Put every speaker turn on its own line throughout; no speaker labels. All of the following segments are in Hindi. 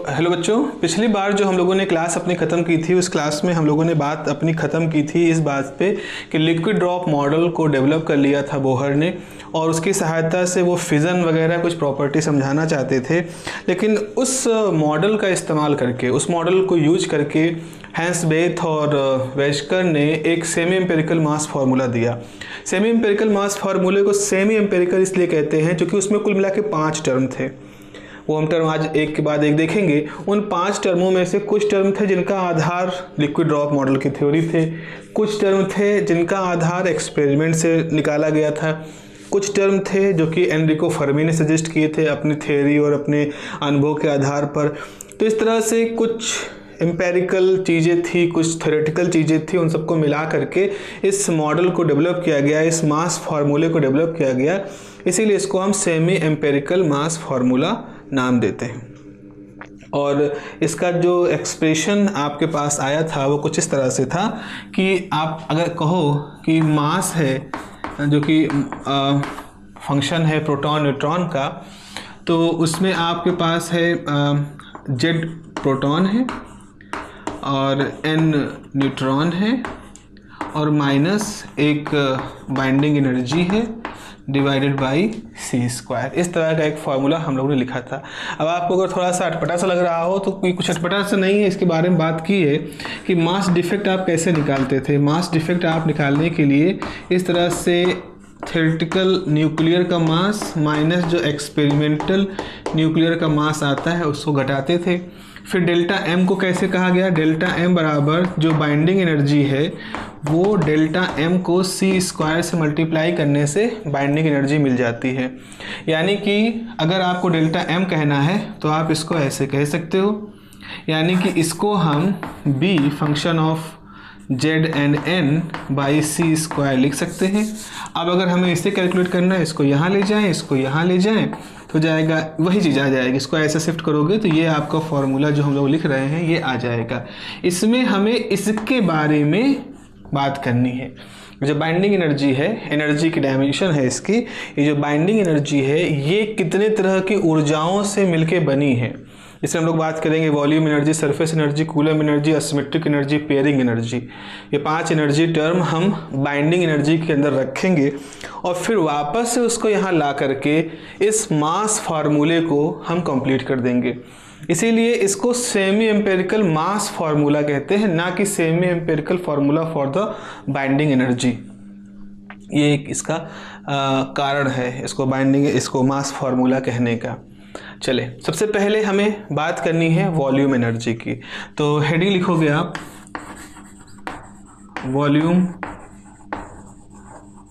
हेलो बच्चों, पिछली बार जो हम लोगों ने क्लास अपनी ख़त्म की थी उस क्लास में हम लोगों ने बात अपनी ख़त्म की थी इस बात पे कि लिक्विड ड्रॉप मॉडल को डेवलप कर लिया था बोहर ने और उसकी सहायता से वो फिज़न वगैरह कुछ प्रॉपर्टी समझाना चाहते थे। लेकिन उस मॉडल का इस्तेमाल करके, उस मॉडल को यूज करके हैंस बेथ और वेस्कर ने एक सेमी एम्पिरिकल मास फार्मूला दिया। सेमी एम्पिरिकल मास फार्मूले को सेमी एम्पिरिकल इसलिए कहते हैं क्योंकि उसमें कुल मिला के 5 टर्म थे। वो हम टर्म आज एक के बाद एक देखेंगे। उन 5 टर्मों में से कुछ टर्म थे जिनका आधार लिक्विड ड्रॉप मॉडल की थ्योरी थे, कुछ टर्म थे जिनका आधार एक्सपेरिमेंट से निकाला गया था, कुछ टर्म थे जो कि एनरिको फर्मी ने सजेस्ट किए थे अपनी थ्योरी और अपने अनुभव के आधार पर। तो इस तरह से कुछ एम्पेरिकल चीज़ें थी, कुछ थ्योरेटिकल चीज़ें थी, उन सबको मिला करके इस मॉडल को डेवलप किया गया, इस मास फार्मूले को डेवलप किया गया। इसीलिए इसको हम सेमी एम्पेरिकल मास फार्मूला नाम देते हैं। और इसका जो एक्सप्रेशन आपके पास आया था वो कुछ इस तरह से था कि आप अगर कहो कि मास है जो कि फंक्शन है प्रोटॉन न्यूट्रॉन का, तो उसमें आपके पास है जेड प्रोटॉन है और एन न्यूट्रॉन है और माइनस एक बाइंडिंग एनर्जी है डिवाइडेड बाई सी स्क्वायर। इस तरह का एक फार्मूला हम लोगों ने लिखा था। अब आपको अगर थोड़ा सा अटपटा सा लग रहा हो तो कोई कुछ अटपटा सा नहीं है, इसके बारे में बात की है कि मास डिफेक्ट आप कैसे निकालते थे। मास डिफेक्ट आप निकालने के लिए इस तरह से थ्योरेटिकल न्यूक्लियर का मास माइनस जो एक्सपेरिमेंटल न्यूक्लियर का मास आता है उसको घटाते थे। फिर डेल्टा एम को कैसे कहा गया, डेल्टा एम बराबर जो बाइंडिंग एनर्जी है वो डेल्टा एम को सी स्क्वायर से मल्टीप्लाई करने से बाइंडिंग एनर्जी मिल जाती है। यानी कि अगर आपको डेल्टा एम कहना है तो आप इसको ऐसे कह सकते हो, यानी कि इसको हम B function of Z and N by C square लिख सकते हैं। अब अगर हमें इसे कैलकुलेट करना है, इसको यहाँ ले जाएं, इसको यहाँ ले जाएं तो जाएगा वही चीज़ आ जाएगी। इसको ऐसे शिफ्ट करोगे तो ये आपका फॉर्मूला जो हम लोग लिख रहे हैं ये आ जाएगा। इसमें हमें इसके बारे में बात करनी है। जो बाइंडिंग एनर्जी है, एनर्जी की डायमेंशन है इसकी, ये जो बाइंडिंग एनर्जी है ये कितने तरह की ऊर्जाओं से मिलके बनी है। इसमें हम लोग बात करेंगे volume energy, surface energy, coulomb energy, asymmetric energy, pairing energy. ये 5 एनर्जी टर्म हम बाइंडिंग एनर्जी के अंदर रखेंगे और फिर वापस से उसको यहाँ ला करके इस मास फार्मूले को हम कंप्लीट कर देंगे। इसीलिए इसको सेमी एम्पेरिकल मास फार्मूला कहते हैं, ना कि semi empirical formula for the binding energy. ये एक इसका कारण है इसको बाइंडिंग, इसको मास फार्मूला कहने का। चले, सबसे पहले हमें बात करनी है वॉल्यूम एनर्जी की। तो हेडिंग लिखोगे आप वॉल्यूम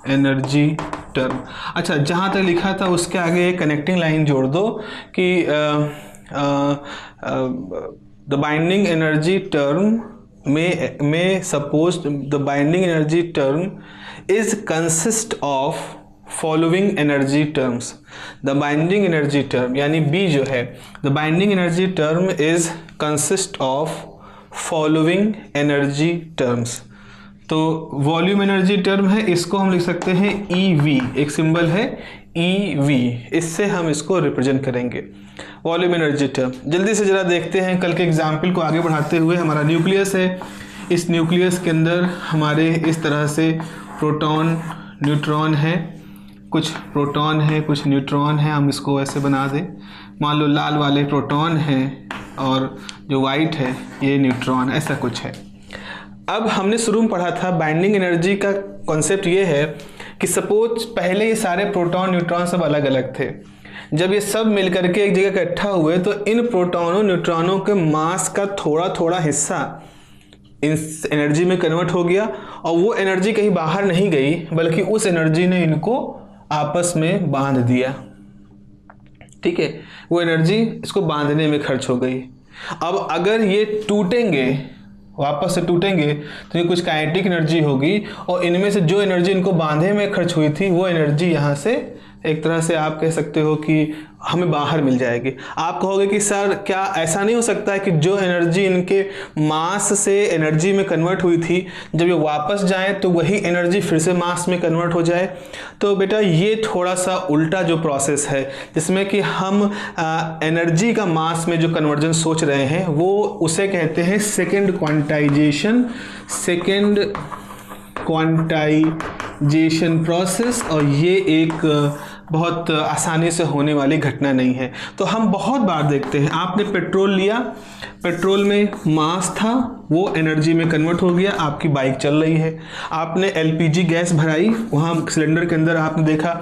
एनर्जी टर्म। अच्छा, जहाँ तक लिखा था उसके आगे एक कनेक्टिंग लाइन जोड़ दो कि द बाइंडिंग एनर्जी टर्म में suppose the binding energy term is consist of following energy terms. The binding energy term यानी बी जो है, the binding energy term is consist of following energy terms. तो वॉल्यूम एनर्जी टर्म है, इसको हम लिख सकते हैं EV, एक सिंबल है EV, इससे हम इसको रिप्रेजेंट करेंगे वॉल्यूम एनर्जी टर्म। जल्दी से जरा देखते हैं कल के एग्जाम्पल को आगे बढ़ाते हुए। हमारा न्यूक्लियस है, इस न्यूक्लियस के अंदर हमारे इस तरह से प्रोटॉन न्यूट्रॉन है, कुछ प्रोटॉन है कुछ न्यूट्रॉन है। हम इसको ऐसे बना दें, मान लो लाल वाले प्रोटॉन हैं और जो वाइट है ये न्यूट्रॉन, ऐसा कुछ है। अब हमने शुरू में पढ़ा था बाइंडिंग एनर्जी का कॉन्सेप्ट ये है कि सपोज पहले ये सारे प्रोटॉन न्यूट्रॉन सब अलग अलग थे। जब ये सब मिलकर के एक जगह इकट्ठा हुए तो इन प्रोटॉनों न्यूट्रॉनों के मास का थोड़ा थोड़ा हिस्सा इस एनर्जी में कन्वर्ट हो गया और वो एनर्जी कहीं बाहर नहीं गई बल्कि उस एनर्जी ने इनको आपस में बांध दिया। ठीक है, वो एनर्जी इसको बांधने में खर्च हो गई। अब अगर ये टूटेंगे, वापस से टूटेंगे तो ये कुछ काइनेटिक एनर्जी होगी और इनमें से जो एनर्जी इनको बांधने में खर्च हुई थी वो एनर्जी यहाँ से एक तरह से आप कह सकते हो कि हमें बाहर मिल जाएगी। आप कहोगे कि सर क्या ऐसा नहीं हो सकता है कि जो एनर्जी इनके मास से एनर्जी में कन्वर्ट हुई थी, जब ये वापस जाए तो वही एनर्जी फिर से मास में कन्वर्ट हो जाए? तो बेटा ये थोड़ा सा उल्टा जो प्रोसेस है, जिसमें कि हम एनर्जी का मास में जो कन्वर्जन सोच रहे हैं वो उसे कहते हैं सेकेंड क्वांटाइजेशन प्रोसेस, और ये एक बहुत आसानी से होने वाली घटना नहीं है। तो हम बहुत बार देखते हैं, आपने पेट्रोल लिया, पेट्रोल में मास था, वो एनर्जी में कन्वर्ट हो गया, आपकी बाइक चल रही है। आपने एलपीजी गैस भराई, वहाँ सिलेंडर के अंदर आपने देखा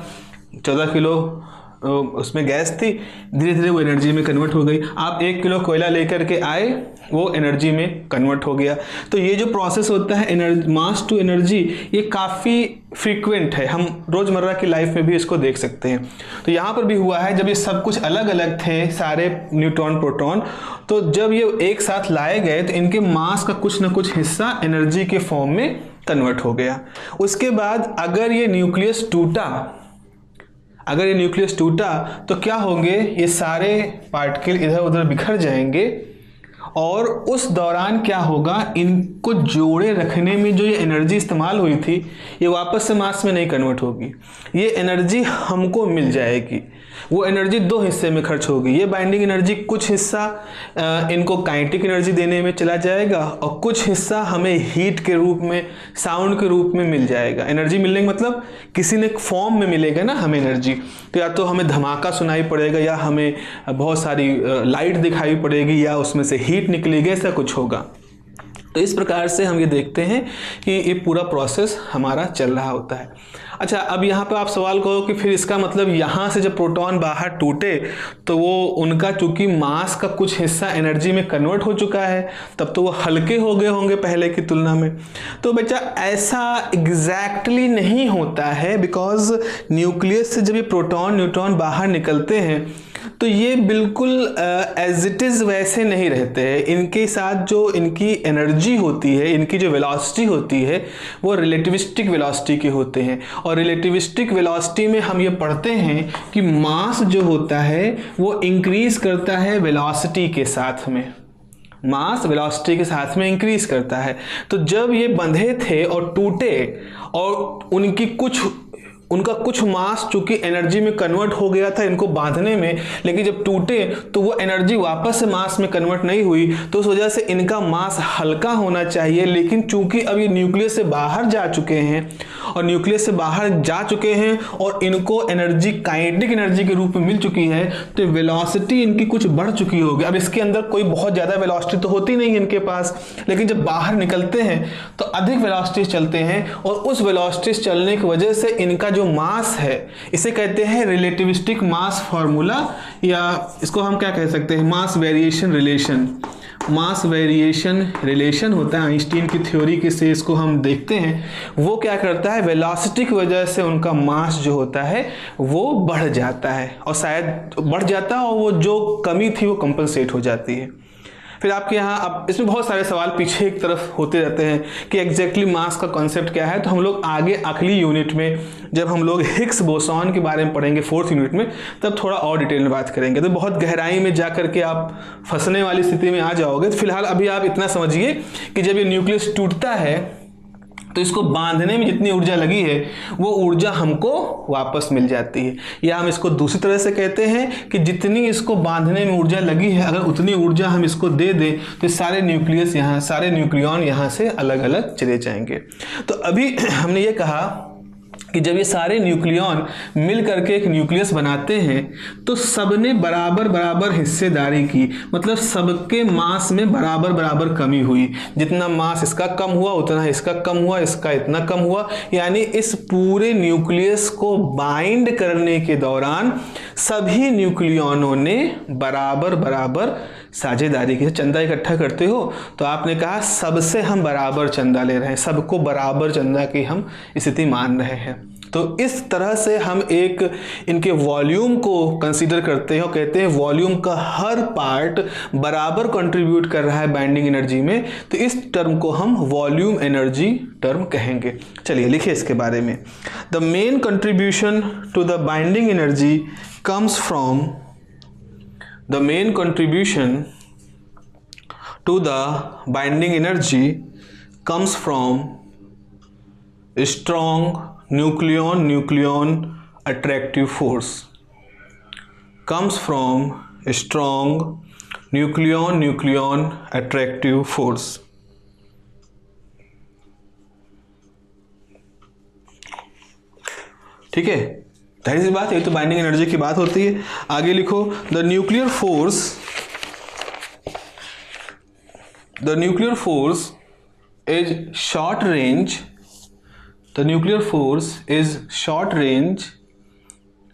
14 किलो उसमें गैस थी, धीरे धीरे वो एनर्जी में कन्वर्ट हो गई। आप 1 किलो कोयला लेकर के आए, वो एनर्जी में कन्वर्ट हो गया। तो ये जो प्रोसेस होता है मास टू एनर्जी, ये काफ़ी फ्रीक्वेंट है, हम रोज़मर्रा की लाइफ में भी इसको देख सकते हैं। तो यहाँ पर भी हुआ है, जब ये सब कुछ अलग अलग थे सारे न्यूट्रॉन प्रोटॉन, तो जब ये एक साथ लाए गए तो इनके मास का कुछ ना कुछ हिस्सा एनर्जी के फॉर्म में कन्वर्ट हो गया। उसके बाद अगर ये न्यूक्लियस टूटा तो क्या होंगे, ये सारे पार्टिकल इधर उधर बिखर जाएंगे, और उस दौरान क्या होगा, इनको जोड़े रखने में जो ये एनर्जी इस्तेमाल हुई थी, ये वापस से मास में नहीं कन्वर्ट होगी, ये एनर्जी हमको मिल जाएगी। वो एनर्जी 2 हिस्से में खर्च होगी। ये बाइंडिंग एनर्जी कुछ हिस्सा इनको काइनेटिक एनर्जी देने में चला जाएगा, और कुछ हिस्सा हमें हीट के रूप में, साउंड के रूप में मिल जाएगा। एनर्जी मिलने का मतलब किसी न फॉर्म में मिलेगा ना हमें एनर्जी, तो या तो हमें धमाका सुनाई पड़ेगा, या हमें बहुत सारी लाइट दिखाई पड़ेगी, या उसमें से हीट निकलेगी, ऐसा कुछ होगा। तो इस प्रकार से हम ये देखते हैं कि ये पूरा प्रोसेस हमारा चल रहा होता है। अच्छा, अब यहाँ पे आप सवाल कहो कि फिर इसका मतलब यहाँ से जब प्रोटॉन बाहर टूटे तो वो उनका चूंकि मास का कुछ हिस्सा एनर्जी में कन्वर्ट हो चुका है, तब तो वो हल्के हो गए होंगे पहले की तुलना में। तो बच्चा ऐसा एग्जैक्टली नहीं होता है, बिकॉज न्यूक्लियस से जब ये प्रोटॉन न्यूट्रॉन बाहर निकलते हैं तो ये बिल्कुल एज इट इज़ वैसे नहीं रहते हैं। इनके साथ जो इनकी एनर्जी होती है, इनकी जो वेलोसिटी होती है, वो रिलेटिविस्टिक वेलोसिटी के होते हैं। और रिलेटिविस्टिक वेलोसिटी में हम ये पढ़ते हैं कि मास जो होता है वो इंक्रीज करता है वेलोसिटी के साथ में, मास वेलोसिटी के साथ में इंक्रीज करता है। तो जब ये बंधे थे और टूटे, और उनका कुछ मास चूंकि एनर्जी में कन्वर्ट हो गया था इनको बांधने में, लेकिन जब टूटे तो वो एनर्जी वापस से मास में कन्वर्ट नहीं हुई, तो उस वजह से इनका मास हल्का होना चाहिए। लेकिन चूंकि अब ये न्यूक्लियस से बाहर जा चुके हैं, और इनको एनर्जी काइनेटिक एनर्जी के रूप में मिल चुकी है, तो वेलोसिटी इनकी कुछ बढ़ चुकी होगी। अब इसके अंदर कोई बहुत ज़्यादा वेलोसिटी तो होती नहीं इनके पास, लेकिन जब बाहर निकलते हैं तो अधिक वेलोसिटी चलते हैं, और उस वेलोसिटी चलने की वजह से इनका जो मास है, इसे कहते हैं रिलेटिविस्टिक मास फार्मूला, या इसको हम क्या कह सकते हैं, मास वेरिएशन रिलेशन होता है। आइंस्टीन की थ्योरी के से इसको हम देखते हैं, वो क्या करता है, वेलोसिटी की वजह से उनका मास जो होता है वो बढ़ जाता है, और शायद बढ़ जाता है, और वो जो कमी थी वो कंपनसेट हो जाती है। फिर आपके यहाँ अब इसमें बहुत सारे सवाल पीछे एक तरफ होते रहते हैं कि एग्जैक्टली मास का कॉन्सेप्ट क्या है। तो हम लोग आगे अगली यूनिट में जब हम लोग हिग्स बोसॉन के बारे में पढ़ेंगे 4th यूनिट में, तब थोड़ा और डिटेल में बात करेंगे। तो बहुत गहराई में जा करके आप फंसने वाली स्थिति में आ जाओगे। तो फिलहाल अभी आप इतना समझिए कि जब ये न्यूक्लियस टूटता है तो इसको बांधने में जितनी ऊर्जा लगी है वो ऊर्जा हमको वापस मिल जाती है, या हम इसको दूसरी तरह से कहते हैं कि जितनी इसको बांधने में ऊर्जा लगी है, अगर उतनी ऊर्जा हम इसको दे दें तो सारे न्यूक्लियॉन यहाँ से अलग अलग चले जाएंगे। तो अभी हमने ये कहा कि जब ये सारे न्यूक्लियॉन मिल करके एक न्यूक्लियस बनाते हैं तो सबने बराबर बराबर हिस्सेदारी की, मतलब सबके मास में बराबर बराबर कमी हुई। जितना मास इसका कम हुआ उतना इसका कम हुआ, इसका इतना कम हुआ, यानी इस पूरे न्यूक्लियस को बाइंड करने के दौरान सभी न्यूक्लियॉनों ने बराबर बराबर साझेदारी की। चंदा इकट्ठा करते हो तो आपने कहा सबसे हम बराबर चंदा ले रहे हैं, सबको बराबर चंदा की हम स्थिति मान रहे हैं। तो इस तरह से हम एक इनके वॉल्यूम को कंसीडर करते हैं और कहते हैं वॉल्यूम का हर पार्ट बराबर कंट्रीब्यूट कर रहा है बाइंडिंग एनर्जी में, तो इस टर्म को हम वॉल्यूम एनर्जी टर्म कहेंगे। चलिए लिखिए इसके बारे में। The main contribution to the binding energy comes from the main contribution to the binding energy comes from strong nucleon attractive force, comes from strong nucleon attractive force। ठीक है, जाहिर सी बात है, ये तो बाइंडिंग एनर्जी की बात होती है। आगे लिखो, the nuclear force is short range, the nuclear force is short range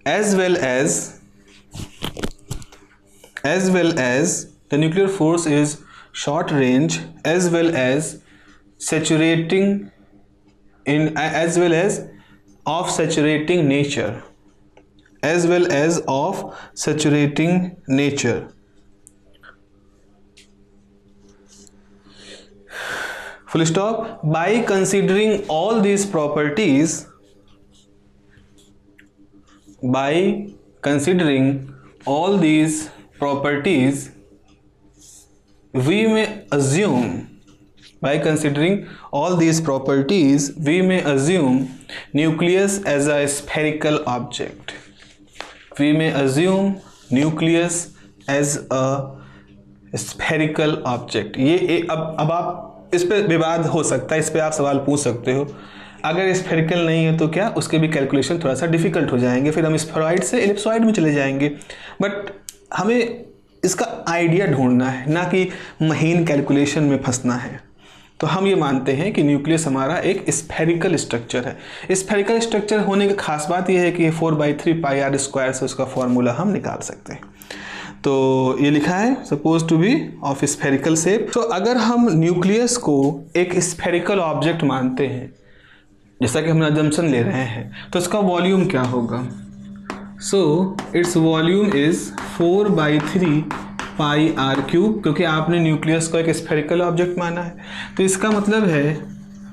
as well as the nuclear force is short range as well as saturating in as well as of saturating nature, as well as of saturating nature। Full stop। By considering all these properties, by considering all these properties, we may assume, by considering all these properties, we may assume nucleus as a spherical object। We may assume nucleus as a spherical object। ये अब आप इस पे विवाद हो सकता है, इस पे आप सवाल पूछ सकते हो। अगर स्फेरिकल नहीं है तो क्या, उसके भी कैलकुलेशन थोड़ा सा डिफिकल्ट हो जाएंगे, फिर हम स्फेरॉइड से एलिप्सॉइड में चले जाएंगे। बट हमें इसका आइडिया ढूंढना है, ना कि महीन कैलकुलेशन में फंसना है। तो हम ये मानते हैं कि न्यूक्लियस हमारा एक स्फेरिकल स्ट्रक्चर है। स्फेरिकल स्ट्रक्चर होने की खास बात यह है कि 4/3 पाई आर स्क्वायर से उसका फॉर्मूला हम निकाल सकते हैं। तो ये लिखा है suppose to be of spherical shape. तो अगर हम न्यूक्लियस को एक स्फेरिकल ऑब्जेक्ट मानते हैं, जैसा कि हम अजम्पशन ले रहे हैं, तो इसका वॉल्यूम क्या होगा? So its volume is 4/3 pi R cube, क्योंकि आपने न्यूक्लियस को एक स्फेरिकल ऑब्जेक्ट माना है। तो इसका मतलब है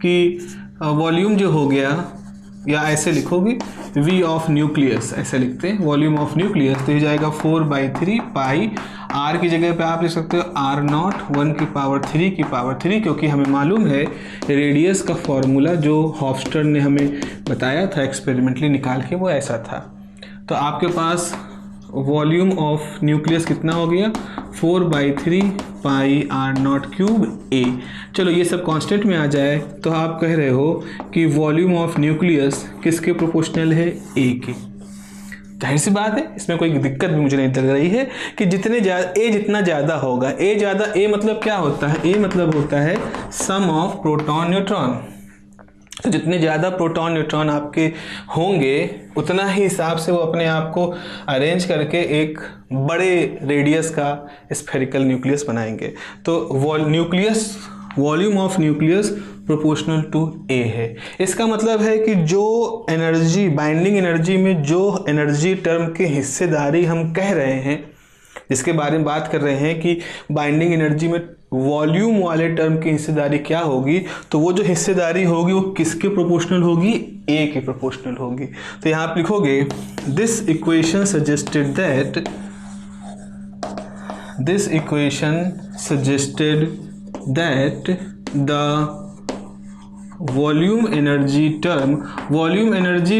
कि वॉल्यूम जो हो गया, या ऐसे लिखोगे V ऑफ न्यूक्लियस, ऐसे लिखते हैं वॉल्यूम ऑफ न्यूक्लियस, तो ये जाएगा 4/3 पाई। R की जगह पे आप लिख सकते हो R0 1 की पावर 3 की पावर 3, क्योंकि हमें मालूम है रेडियस का फॉर्मूला जो हॉफस्टर ने हमें बताया था एक्सपेरिमेंटली निकाल के, वो ऐसा था। तो आपके पास वॉल्यूम ऑफ न्यूक्लियस कितना हो गया? 4/3 पाई R0 क्यूब A। चलो ये सब कांस्टेंट में आ जाए तो आप कह रहे हो कि वॉल्यूम ऑफ न्यूक्लियस किसके प्रोपोर्शनल है? A के। जाहिर सी बात है, इसमें कोई दिक्कत भी मुझे नहीं लग रही है कि जितने ज़्यादा A जितना ज़्यादा होगा, A मतलब क्या होता है? A मतलब होता है सम ऑफ प्रोटॉन न्यूट्रॉन। तो जितने ज़्यादा प्रोटॉन न्यूट्रॉन आपके होंगे, उतना ही हिसाब से वो अपने आप को अरेंज करके एक बड़े रेडियस का स्फेरिकल न्यूक्लियस बनाएंगे। तो volume of nucleus proportional to A है। इसका मतलब है कि जो एनर्जी, बाइंडिंग एनर्जी में जो एनर्जी टर्म की हिस्सेदारी हम कह रहे हैं, जिसके बारे में बात कर रहे हैं कि बाइंडिंग एनर्जी में वॉल्यूम वाले टर्म की हिस्सेदारी क्या होगी, तो वो जो हिस्सेदारी होगी वो किसके प्रोपोर्शनल होगी? A के प्रोपोर्शनल होगी। तो यहाँ आप लिखोगे this equation suggested that the volume energy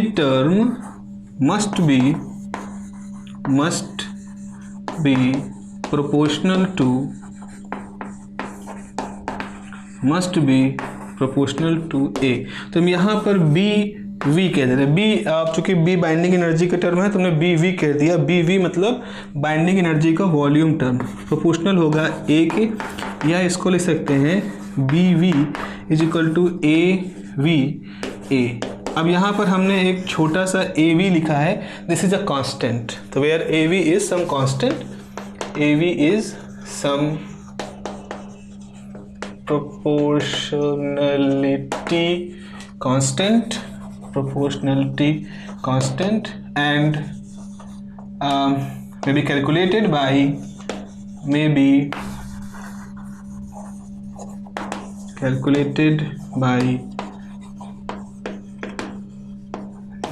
term must be proportional to A। तो हम यहाँ पर BV कह दे रहे हैं। B आप चूंकि B बाइंडिंग एनर्जी का टर्म है, तुमने BV कह दिया। BV मतलब बाइंडिंग एनर्जी का वॉल्यूम टर्म, प्रोपोर्शनल होगा A के, या इसको लिख सकते हैं BV is equal to AVA। अब यहाँ पर हमने एक छोटा सा AV लिखा है, दिस इज अ कांस्टेंट। तो where AV is some constant, AV is some proportionality constant, proportionality constant and may be calculated by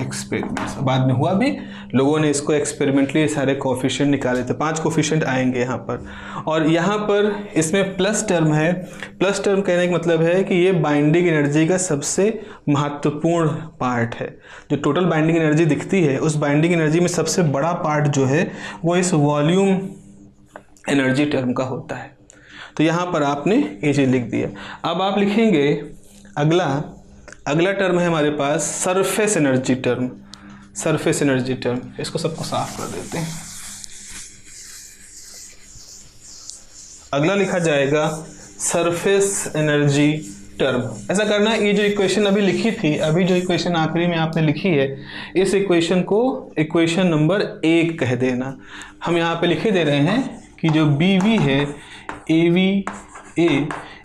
experiments. बाद में हुआ भी, लोगों ने इसको एक्सपेरिमेंटली सारे कोफिशिएंट निकाले थे, 5 कोफिशिएंट आएंगे यहाँ पर। और यहाँ पर इसमें प्लस टर्म है। प्लस टर्म कहने का मतलब है कि ये बाइंडिंग एनर्जी का सबसे महत्वपूर्ण पार्ट है। जो टोटल बाइंडिंग एनर्जी दिखती है, उस बाइंडिंग एनर्जी में सबसे बड़ा पार्ट जो है वो इस वॉल्यूम एनर्जी टर्म का होता है। तो यहाँ पर आपने ये चीज़ लिख दिया। अब आप लिखेंगे अगला टर्म है हमारे पास surface energy term. Surface energy term, इसको सबको साफ कर देते हैं। अगला लिखा जाएगा सरफेस एनर्जी टर्म। ऐसा करना, ये जो इक्वेशन अभी लिखी थी, अभी जो इक्वेशन आखिरी में आपने लिखी है, इस इक्वेशन को इक्वेशन नंबर 1 कह देना। हम यहाँ पे लिखे दे रहे हैं कि जो BV है, AVA,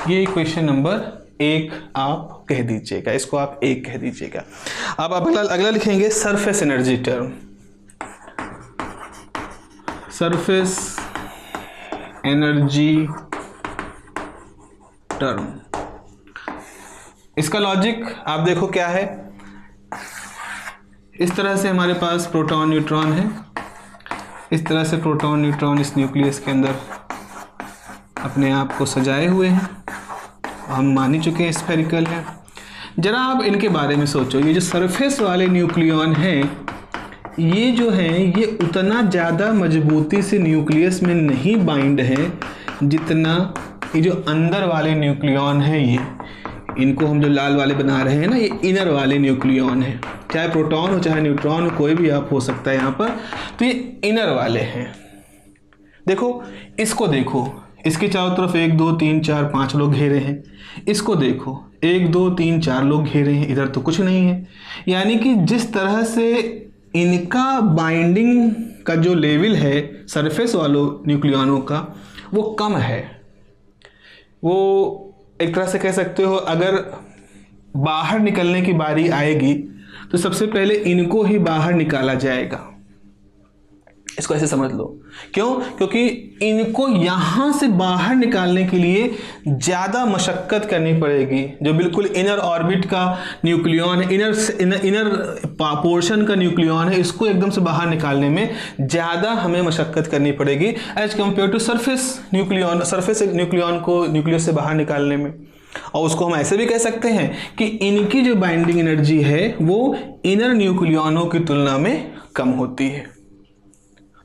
ये इक्वेशन नंबर 1 आप कह दीजिएगा, इसको आप 1 कह दीजिएगा। अब आप अगला लिखेंगे surface energy term. Surface energy term, इसका लॉजिक आप देखो क्या है। इस तरह से हमारे पास प्रोटॉन न्यूट्रॉन है, इस तरह से प्रोटॉन न्यूट्रॉन इस न्यूक्लियस के अंदर अपने आप को सजाए हुए हैं। हम मान ही चुके हैं स्फेरिकल है। जरा आप इनके बारे में सोचो, ये जो सरफेस वाले न्यूक्लियॉन हैं, ये जो हैं ये उतना ज़्यादा मजबूती से न्यूक्लियस में नहीं बाइंड है जितना ये जो अंदर वाले न्यूक्लियॉन हैं, ये इनको हम जो लाल वाले बना रहे हैं ना, ये इनर वाले न्यूक्लियॉन हैं। चाहे प्रोटॉन हो चाहे न्यूट्रॉन हो, कोई भी आप हो सकता है यहाँ पर। तो ये इनर वाले हैं। देखो इसको, देखो इसके चारों तरफ 1 2 3 4 5 लोग घेरे हैं। इसको देखो 1 2 3 4 लोग घेरे हैं, इधर तो कुछ नहीं है। यानी कि जिस तरह से इनका बाइंडिंग का जो लेवल है सरफेस वालों न्यूक्लियॉनों का, वो कम है। वो एक तरह से कह सकते हो, अगर बाहर निकलने की बारी आएगी तो सबसे पहले इनको ही बाहर निकाला जाएगा। इसको ऐसे समझ लो। क्यों? क्योंकि इनको यहाँ से बाहर निकालने के लिए ज़्यादा मशक्क़त करनी पड़ेगी। जो बिल्कुल इनर ऑर्बिट का न्यूक्लियॉन है, इनर पोर्शन का नियूक्लियॉन है, इसको एकदम से बाहर निकालने में ज़्यादा हमें मशक्क़त करनी पड़ेगी as compare to surface nucleon को न्यूक्लियस से बाहर निकालने में। और उसको हम ऐसे भी कह सकते हैं कि इनकी जो बाइंडिंग एनर्जी है वो इनर न्यूक्लियॉनों की तुलना में कम होती है।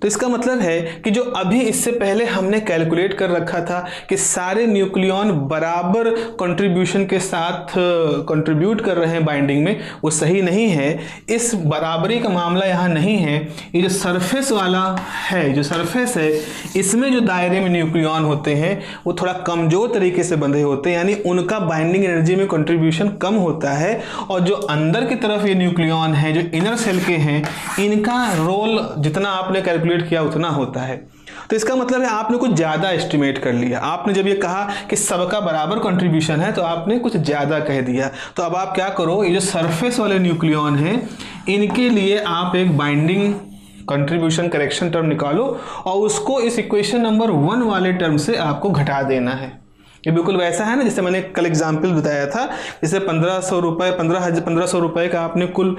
तो इसका मतलब है कि जो अभी इससे पहले हमने कैलकुलेट कर रखा था कि सारे न्यूक्लियॉन बराबर कंट्रीब्यूशन के साथ कंट्रीब्यूट कर रहे हैं बाइंडिंग में, वो सही नहीं है। इस बराबरी का मामला यहाँ नहीं है। ये जो सरफेस वाला है, जो सरफेस है, इसमें जो दायरे में न्यूक्लियॉन होते हैं वो थोड़ा कमज़ोर तरीके से बंधे होते हैं, यानी उनका बाइंडिंग एनर्जी में कंट्रीब्यूशन कम होता है। और जो अंदर की तरफ ये न्यूक्लियॉन है, जो इनर सेल के हैं, इनका रोल जितना आपने कैलकुलेट किया उतना होता है। तो इसका मतलब है आपने कुछ ज़्यादा एस्टिमेट कर लिया। आपने जब ये कहा कि सबका बराबर कंट्रीब्यूशन है तो आपने कुछ ज़्यादा कह दिया। तो अब आप क्या करो, ये जो सरफेस वाले न्यूक्लियॉन हैं, इनके लिए आप एक बाइंडिंग कंट्रीब्यूशन करेक्शन टर्म निकालो और उसको इस इक्वेशन नंबर 1 वाले टर्म से आपको घटा देना है। ये बिल्कुल वैसा है ना, जैसे मैंने कल एग्जाम्पल बताया था, जैसे 1500 रुपये का आपने कुल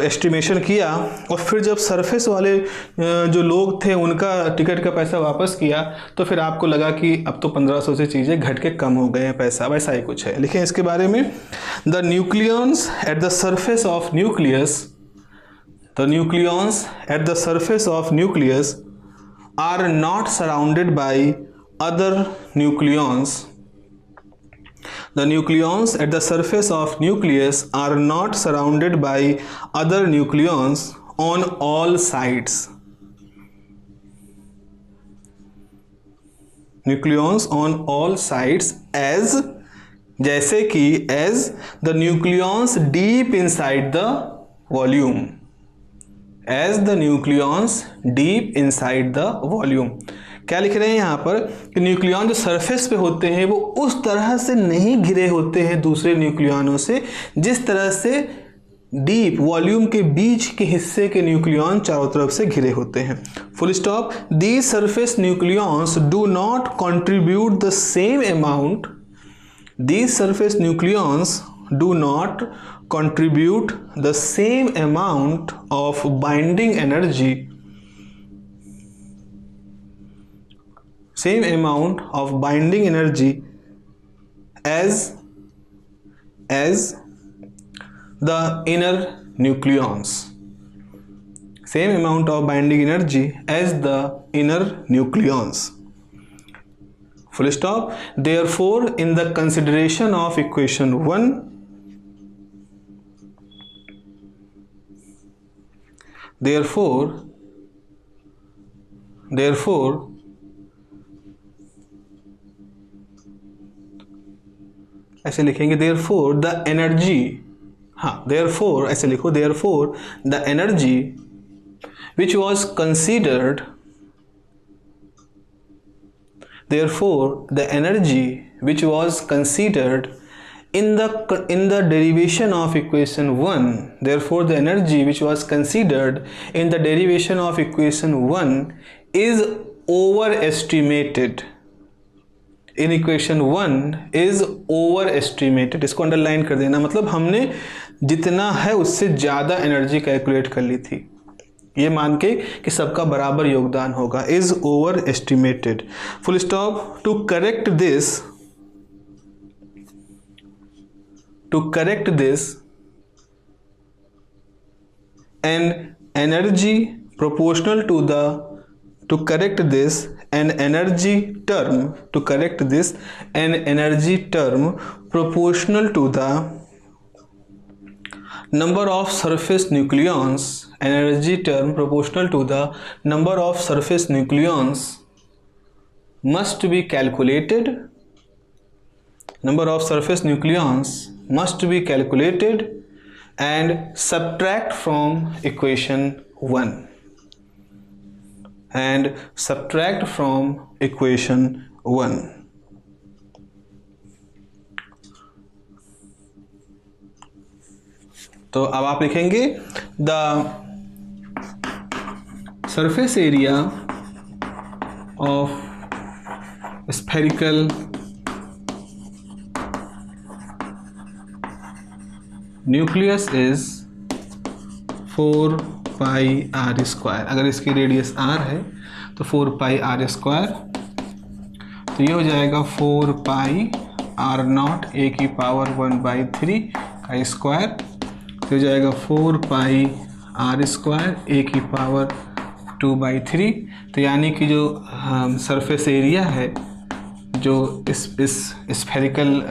एस्टिमेशन किया और फिर जब सरफेस वाले जो लोग थे उनका टिकट का पैसा वापस किया तो फिर आपको लगा कि अब तो 1500 से चीज़ें घट के कम हो गए हैं पैसा, वैसा ही कुछ है। लिखें इसके बारे में, the nucleons at the surface of nucleus, the nucleons at the surface of nucleus are not surrounded by other nucleons. The nucleons at the surface of nucleus are not surrounded by other nucleons on all sides. Nucleons on all sides as, जैसे कि as the nucleons deep inside the volume. As the nucleons deep inside the volume. क्या लिख रहे हैं यहाँ पर कि न्यूक्लियॉन जो सरफेस पे होते हैं वो उस तरह से नहीं घिरे होते हैं दूसरे न्यूक्लियॉनों से जिस तरह से डीप वॉल्यूम के बीच के हिस्से के न्यूक्लियॉन चारों तरफ से घिरे होते हैं। Full stop. These surface nucleons do not contribute the same amount, these surface nucleons do not contribute the same amount of binding energy as the inner nucleons, same amount of binding energy as the inner nucleons. Full stop. Therefore, in the consideration of equation 1, therefore ऐसे लिखेंगे therefore the energy, therefore ऐसे लिखो, therefore the energy which was considered in the derivation of equation 1, therefore the energy which was considered in the derivation of equation 1 is overestimated. In equation 1 is overestimated. इसको अंडरलाइन कर देना, मतलब हमने जितना है उससे ज़्यादा एनर्जी कैलकुलेट कर ली थी, ये मान के कि सबका बराबर योगदान होगा, is overestimated. Full stop. To correct this, an energy proportional to the number of surface nucleons, energy term proportional to the number of surface nucleons must be calculated. Number of surface nucleons must be calculated and subtract from equation 1. तो अब आप लिखेंगे the surface area of spherical nucleus is 4 pi R square. अगर इसकी रेडियस r है तो 4 पाई आर स्क्वायर, तो ये हो जाएगा 4 पाई आर नॉट ए की पावर 1/3 का स्क्वायर, तो हो जाएगा 4 पाई आर स्क्वायर ए की पावर 2/3। तो यानी कि जो सरफेस एरिया है, जो इस स्फेरिकल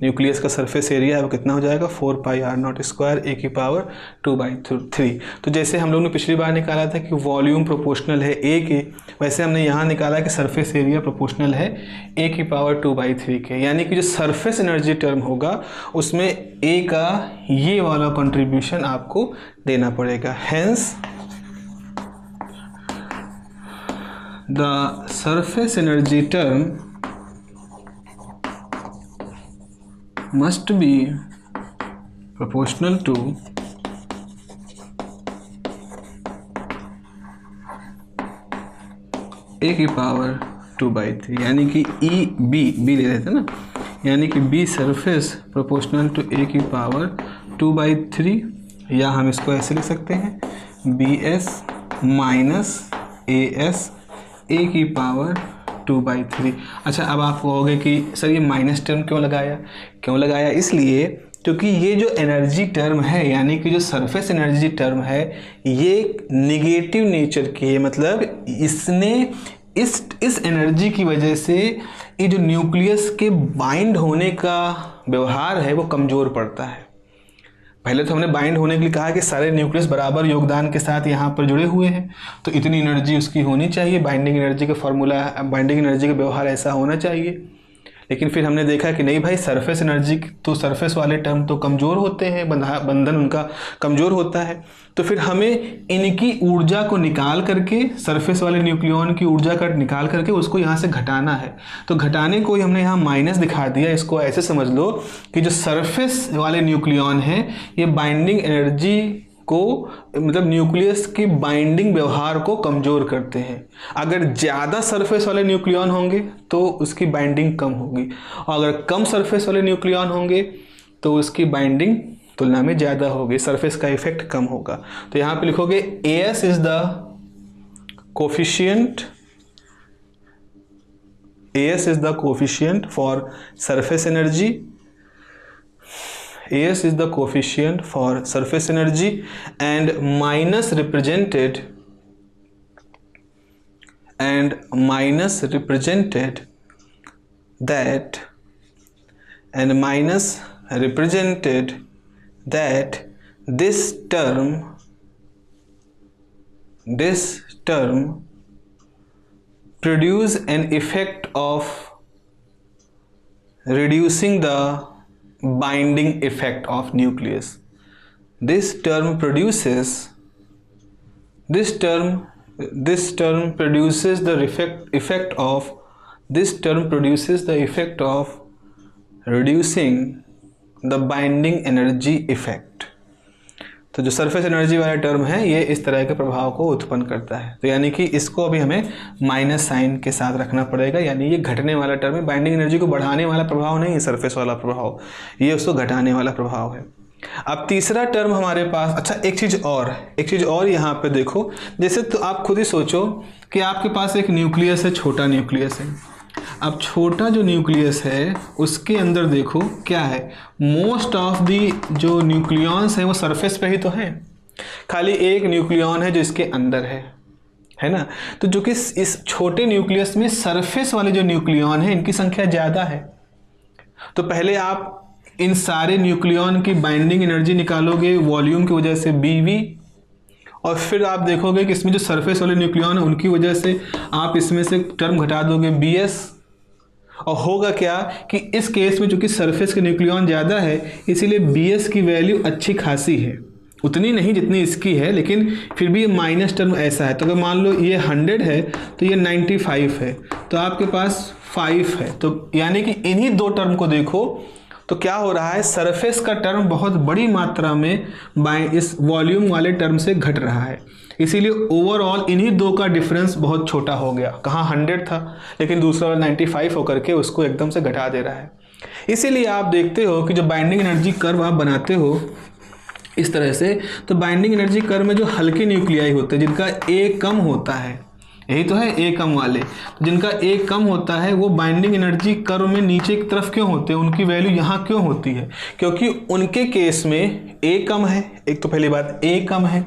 न्यूक्लियस का सरफेस एरिया है, वो कितना हो जाएगा 4 पाई आर नॉट स्क्वायर ए की पावर 2/3। तो जैसे हम लोग ने पिछली बार निकाला था कि वॉल्यूम प्रोपोर्शनल है ए के, वैसे हमने यहाँ निकाला कि सरफेस एरिया प्रोपोर्शनल है ए की पावर 2/3 के। यानी कि जो सरफेस एनर्जी टर्म होगा उसमें ए का ये वाला कंट्रीब्यूशन आपको देना पड़ेगा। Hence the surface energy term must be proportional to a की पावर 2/3, यानी कि ई बी ले रहे थे ना, यानी कि बी सरफेस प्रोपोर्शनल टू ए की पावर 2/3, या हम इसको ऐसे लिख सकते हैं BS माइनस AS ए की पावर 2/3। अच्छा, अब आप कहोगे कि सर ये माइनस टर्म क्यों लगाया? इसलिए क्योंकि ये जो एनर्जी टर्म है, यानी कि जो सरफेस एनर्जी टर्म है, ये निगेटिव नेचर की है। मतलब इसने इस एनर्जी की वजह से ये जो न्यूक्लियस के बाइंड होने का व्यवहार है वो कमज़ोर पड़ता है। पहले तो हमने बाइंड होने के लिए कहा कि सारे न्यूक्लियस बराबर योगदान के साथ यहाँ पर जुड़े हुए हैं, तो इतनी एनर्जी उसकी होनी चाहिए, बाइंडिंग एनर्जी का फॉर्मूला, बाइंडिंग एनर्जी का व्यवहार ऐसा होना चाहिए। लेकिन फिर हमने देखा कि नहीं भाई, सरफेस एनर्जी तो सरफेस वाले टर्म तो कमज़ोर होते हैं, बंधन उनका कमज़ोर होता है। तो फिर हमें इनकी ऊर्जा को निकाल करके, सरफेस वाले न्यूक्लियॉन की ऊर्जा का निकाल करके उसको यहाँ से घटाना है। तो घटाने को ही हमने यहाँ माइनस दिखा दिया। इसको ऐसे समझ लो कि जो सरफेस वाले न्यूक्लियॉन हैं ये बाइंडिंग एनर्जी को, मतलब न्यूक्लियस की बाइंडिंग व्यवहार को कमज़ोर करते हैं। अगर ज़्यादा सरफेस वाले न्यूक्लियॉन होंगे तो उसकी बाइंडिंग कम होगी, और अगर कम सरफेस वाले न्यूक्लियॉन होंगे तो उसकी बाइंडिंग तुलना में ज़्यादा होगी, सरफेस का इफेक्ट कम होगा। तो यहाँ पे लिखोगे AS is the coefficient, AS is the coefficient for surface energy. AS is the coefficient for surface energy, and minus represented that this term produce an effect of reducing the binding effect of nucleus. This term produces the effect of reducing the binding energy effect. तो जो सरफेस एनर्जी वाला टर्म है ये इस तरह के प्रभाव को उत्पन्न करता है। तो यानी कि इसको अभी हमें माइनस साइन के साथ रखना पड़ेगा, यानी ये घटने वाला टर्म है। बाइंडिंग एनर्जी को बढ़ाने वाला प्रभाव नहीं है सरफेस वाला प्रभाव, ये उसको घटाने वाला प्रभाव है। अब तीसरा टर्म हमारे पास, अच्छा एक चीज़ और यहाँ पे देखो, जैसे तो आप खुद ही सोचो कि आपके पास एक न्यूक्लियस है, छोटा न्यूक्लियस है। अब छोटा जो न्यूक्लियस है उसके अंदर देखो क्या है, मोस्ट ऑफ दी जो न्यूक्लियॉन्स हैं वो सरफेस पे ही तो हैं, खाली एक न्यूक्लियॉन है जो इसके अंदर है ना। तो जो कि इस छोटे न्यूक्लियस में सरफेस वाले जो न्यूक्लियॉन हैं इनकी संख्या ज़्यादा है। तो पहले आप इन सारे न्यूक्लियॉन की बाइंडिंग एनर्जी निकालोगे वॉल्यूम की वजह से BV, और फिर आप देखोगे कि इसमें जो सरफेस वाले न्यूक्लियॉन है उनकी वजह से आप इसमें से टर्म घटा दोगे BS, और होगा क्या कि इस केस में चूंकि सरफेस के न्यूक्लियॉन ज़्यादा है इसीलिए BS की वैल्यू अच्छी खासी है, उतनी नहीं जितनी इसकी है, लेकिन फिर भी ये माइनस टर्म ऐसा है। तो अगर मान लो ये 100 है तो ये 95 है, तो आपके पास 5 है। तो यानी कि इन्हीं दो टर्म को देखो तो क्या हो रहा है, सरफेस का टर्म बहुत बड़ी मात्रा में इस वॉल्यूम वाले टर्म से घट रहा है। इसीलिए ओवरऑल इन्हीं दो का डिफरेंस बहुत छोटा हो गया। कहाँ 100 था लेकिन दूसरा वाला 95 होकर के उसको एकदम से घटा दे रहा है। इसीलिए आप देखते हो कि जब बाइंडिंग एनर्जी कर्व आप बनाते हो इस तरह से, तो बाइंडिंग एनर्जी कर्व में जो हल्के न्यूक्लियाई होते हैं जिनका A कम होता है, यही तो है A कम वाले, तो जिनका A कम होता है वो बाइंडिंग एनर्जी कर्व में नीचे की तरफ क्यों होते हैं, उनकी वैल्यू यहाँ क्यों होती है, क्योंकि उनके केस में A कम है। एक तो पहली बात A कम है,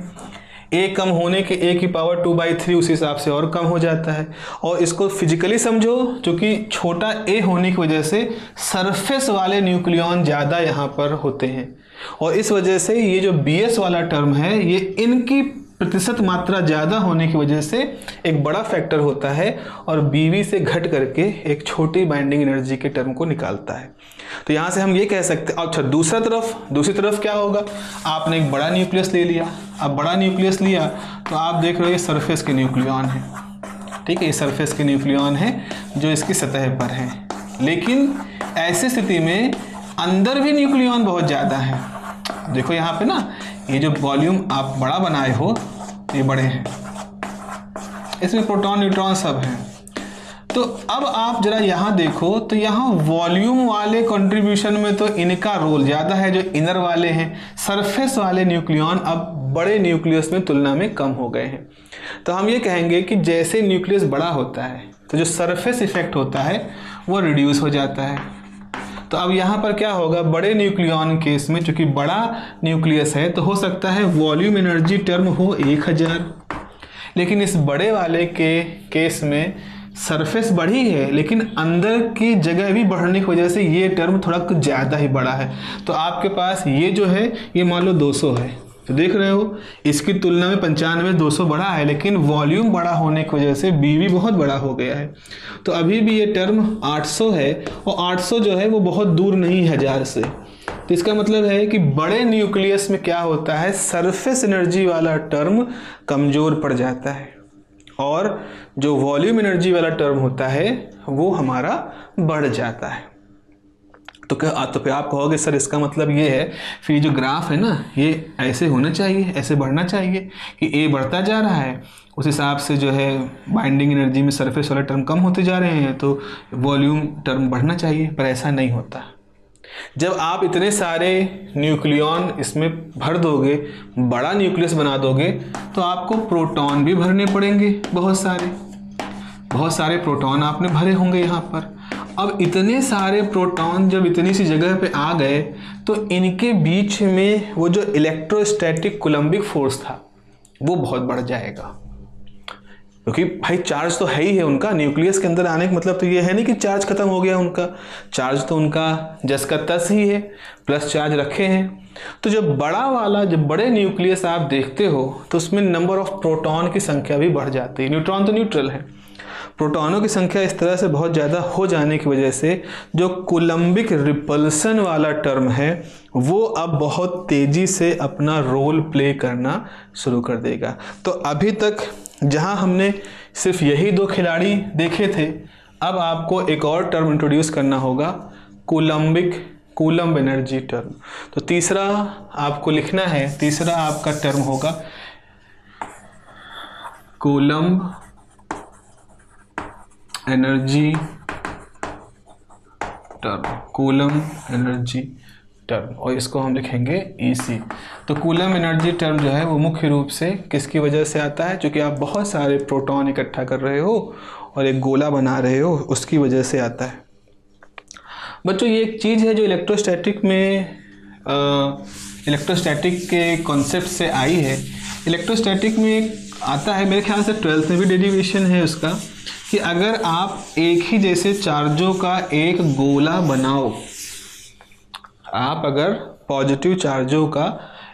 A कम होने के A की पावर 2/3 उस हिसाब से और कम हो जाता है। और इसको फिजिकली समझो, क्योंकि छोटा A होने की वजह से सरफेस वाले न्यूक्लियॉन ज़्यादा यहाँ पर होते हैं, और इस वजह से ये जो BS वाला टर्म है ये इनकी प्रतिशत मात्रा ज़्यादा होने की वजह से एक बड़ा फैक्टर होता है और BV से घट करके एक छोटी बाइंडिंग एनर्जी के टर्म को निकालता है। तो यहाँ से हम ये कह सकते हैं। अच्छा दूसरी तरफ क्या होगा, आपने एक बड़ा न्यूक्लियस ले लिया। अब बड़ा न्यूक्लियस लिया तो आप देख रहे हो ये सरफेस के न्यूक्लियॉन है, ठीक है, ये सरफेस के न्यूक्लियॉन है जो इसकी सतह पर है। लेकिन ऐसी स्थिति में अंदर भी न्यूक्लियॉन बहुत ज़्यादा है। देखो यहाँ पे ना, ये जो वॉल्यूम आप बड़ा बनाए हो ये बड़े हैं, इसमें प्रोटॉन न्यूट्रॉन सब हैं। तो अब आप जरा यहाँ देखो तो यहाँ वॉल्यूम वाले कंट्रीब्यूशन में तो इनका रोल ज़्यादा है, जो इनर वाले हैं। सरफेस वाले न्यूक्लियॉन अब बड़े न्यूक्लियस में तुलना में कम हो गए हैं। तो हम ये कहेंगे कि जैसे न्यूक्लियस बड़ा होता है तो जो सरफेस इफेक्ट होता है वो रिड्यूस हो जाता है। तो अब यहाँ पर क्या होगा, बड़े न्यूक्लियॉन केस में चूंकि बड़ा न्यूक्लियस है तो हो सकता है वॉल्यूम एनर्जी टर्म हो 1000, लेकिन इस बड़े वाले के केस में सरफेस बड़ी है लेकिन अंदर की जगह भी बढ़ने की वजह से ये टर्म थोड़ा कुछ ज़्यादा ही बड़ा है। तो आपके पास ये जो है ये मान लो 200 है, तो देख रहे हो इसकी तुलना में 95 200 बड़ा है, लेकिन वॉल्यूम बड़ा होने की वजह से BV बहुत बड़ा हो गया है। तो अभी भी ये टर्म 800 है, और 800 जो है वो बहुत दूर नहीं है 1000 से। तो इसका मतलब है कि बड़े न्यूक्लियस में क्या होता है, सरफेस एनर्जी वाला टर्म कमज़ोर पड़ जाता है, और जो वॉल्यूम एनर्जी वाला टर्म होता है वो हमारा बढ़ जाता है। तो फिर आप कहोगे सर इसका मतलब ये है, फिर ये जो ग्राफ है ना ये ऐसे होना चाहिए, ऐसे बढ़ना चाहिए कि A बढ़ता जा रहा है, उस हिसाब से जो है बाइंडिंग एनर्जी में सरफेस वाला टर्म कम होते जा रहे हैं, तो वॉल्यूम टर्म बढ़ना चाहिए। पर ऐसा नहीं होता। जब आप इतने सारे न्यूक्लियॉन इसमें भर दोगे, बड़ा न्यूक्लियस बना दोगे, तो आपको प्रोटॉन भी भरने पड़ेंगे, बहुत सारे प्रोटॉन आपने भरे होंगे यहाँ पर। अब इतने सारे प्रोटॉन जब इतनी सी जगह पे आ गए, तो इनके बीच में वो जो इलेक्ट्रोस्टैटिक कूलम्बिक फोर्स था वो बहुत बढ़ जाएगा, क्योंकि भाई चार्ज तो है ही है उनका। न्यूक्लियस के अंदर आने का मतलब तो ये है नहीं कि चार्ज खत्म हो गया उनका, चार्ज तो उनका जस का तस ही है, प्लस चार्ज रखे हैं। तो जब बड़े न्यूक्लियस आप देखते हो तो उसमें नंबर ऑफ प्रोटॉन की संख्या भी बढ़ जाती है। न्यूट्रॉन तो न्यूट्रल है, प्रोटॉनों की संख्या इस तरह से बहुत ज़्यादा हो जाने की वजह से जो कूलम्बिक रिपल्सन वाला टर्म है वो अब बहुत तेज़ी से अपना रोल प्ले करना शुरू कर देगा। तो अभी तक जहां हमने सिर्फ यही 2 खिलाड़ी देखे थे, अब आपको एक और टर्म इंट्रोड्यूस करना होगा, कूलम्ब एनर्जी टर्म। तो तीसरा आपको लिखना है, तीसरा आपका टर्म होगा कूलम्ब एनर्जी टर्म, और इसको हम लिखेंगे EC। तो कूलम्ब एनर्जी टर्म जो है वो मुख्य रूप से किसकी वजह से आता है, क्योंकि आप बहुत सारे प्रोटॉन इकट्ठा कर रहे हो और एक गोला बना रहे हो, उसकी वजह से आता है। बच्चों ये एक चीज़ है जो इलेक्ट्रोस्टैटिक के कॉन्सेप्ट से आई है। इलेक्ट्रोस्टैटिक में एक आता है, मेरे ख्याल से 12th में भी डेरिवेशन है उसका, कि अगर आप एक ही जैसे चार्जों का एक गोला बनाओ, आप अगर पॉजिटिव चार्जों का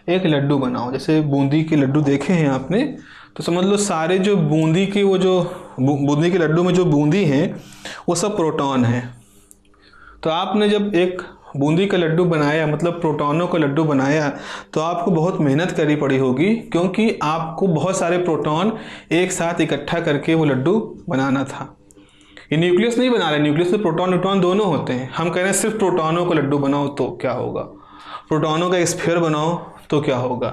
एक लड्डू बनाओ, जैसे बूंदी के लड्डू देखे हैं आपने, तो समझ लो सारे जो बूंदी के लड्डू में जो बूंदी हैं वो सब प्रोटॉन हैं। तो आपने जब एक बूंदी का लड्डू बनाया, मतलब प्रोटॉनों का लड्डू बनाया, तो आपको बहुत मेहनत करनी पड़ी होगी, क्योंकि आपको बहुत सारे प्रोटॉन एक साथ इकट्ठा करके वो लड्डू बनाना था। ये न्यूक्लियस नहीं बना रहे, न्यूक्लियस में प्रोटॉन न्यूट्रॉन दोनों होते हैं। हम कह रहे हैं सिर्फ प्रोटॉनों का लड्डू बनाओ तो क्या होगा, प्रोटॉनों का स्फीयर बनाओ तो क्या होगा।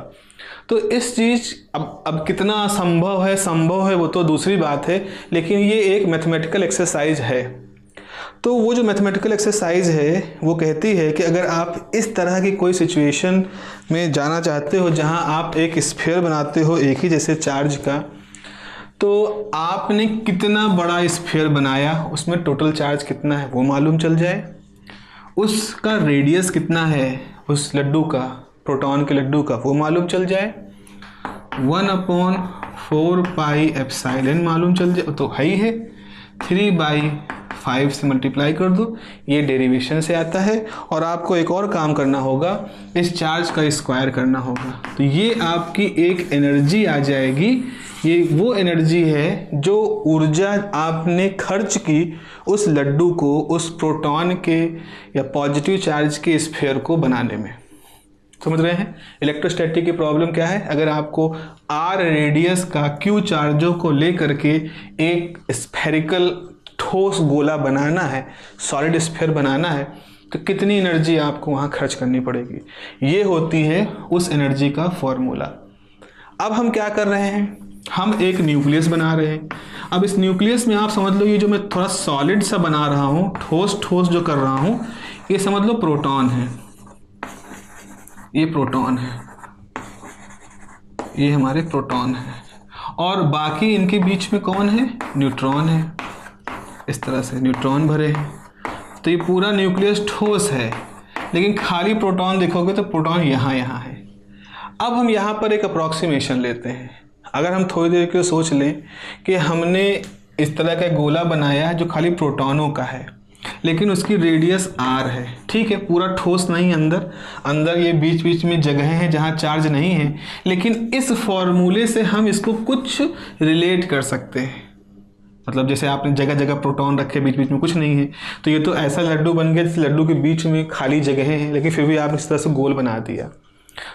तो इस चीज़ अब कितना संभव है वो तो दूसरी बात है, लेकिन ये एक मैथमेटिकल एक्सरसाइज है। तो वो जो मैथमेटिकल एक्सरसाइज है वो कहती है कि अगर आप इस तरह की कोई सिचुएशन में जाना चाहते हो जहां आप एक स्फीयर बनाते हो एक ही जैसे चार्ज का, तो आपने कितना बड़ा स्फीयर बनाया, उसमें टोटल चार्ज कितना है वो मालूम चल जाए, उसका रेडियस कितना है उस लड्डू का, प्रोटॉन के लड्डू का, वो मालूम चल जाए, 1/4 पाई एप्सिलॉन मालूम चल जाए, तो है ही है, 3/5 से मल्टीप्लाई कर दो, ये डेरिवेशन से आता है। और आपको एक और काम करना होगा, इस चार्ज का स्क्वायर करना होगा, तो ये आपकी एक एनर्जी आ जाएगी। ये वो एनर्जी है जो ऊर्जा आपने खर्च की उस लड्डू को, उस प्रोटॉन के या पॉजिटिव चार्ज के स्फीयर को बनाने में। समझ रहे हैं इलेक्ट्रोस्टैटिक की प्रॉब्लम क्या है। अगर आपको r रेडियस का q चार्जों को लेकर के एक स्फेरिकल ठोस गोला बनाना है, सॉलिड स्फीयर बनाना है, तो कितनी एनर्जी आपको वहाँ खर्च करनी पड़ेगी। ये होती है उस एनर्जी का फॉर्मूला। अब हम क्या कर रहे हैं, हम एक न्यूक्लियस बना रहे हैं। अब इस न्यूक्लियस में आप समझ लो ये जो मैं थोड़ा सॉलिड सा बना रहा हूँ, ठोस जो कर रहा हूँ, ये समझ लो प्रोटॉन है, ये प्रोटॉन है, ये हमारे प्रोटॉन है, और बाकी इनके बीच में कौन है, न्यूट्रॉन है। इस तरह से न्यूट्रॉन भरे हैं, तो ये पूरा न्यूक्लियस ठोस है, लेकिन खाली प्रोटॉन देखोगे तो प्रोटॉन यहाँ है। अब हम यहाँ पर एक अप्रॉक्सीमेशन लेते हैं। अगर हम थोड़ी देर के सोच लें कि हमने इस तरह का गोला बनाया जो खाली प्रोटॉनों का है, लेकिन उसकी रेडियस r है, ठीक है, पूरा ठोस नहीं, अंदर ये बीच बीच में जगह हैं जहाँ चार्ज नहीं है, लेकिन इस फॉर्मूले से हम इसको कुछ रिलेट कर सकते हैं। मतलब जैसे आपने जगह जगह प्रोटॉन रखे, बीच बीच में कुछ नहीं है, तो ये तो ऐसा लड्डू बन गया जिस लड्डू के बीच में खाली जगह हैं, लेकिन फिर भी आपने इस तरह से गोल बना दिया।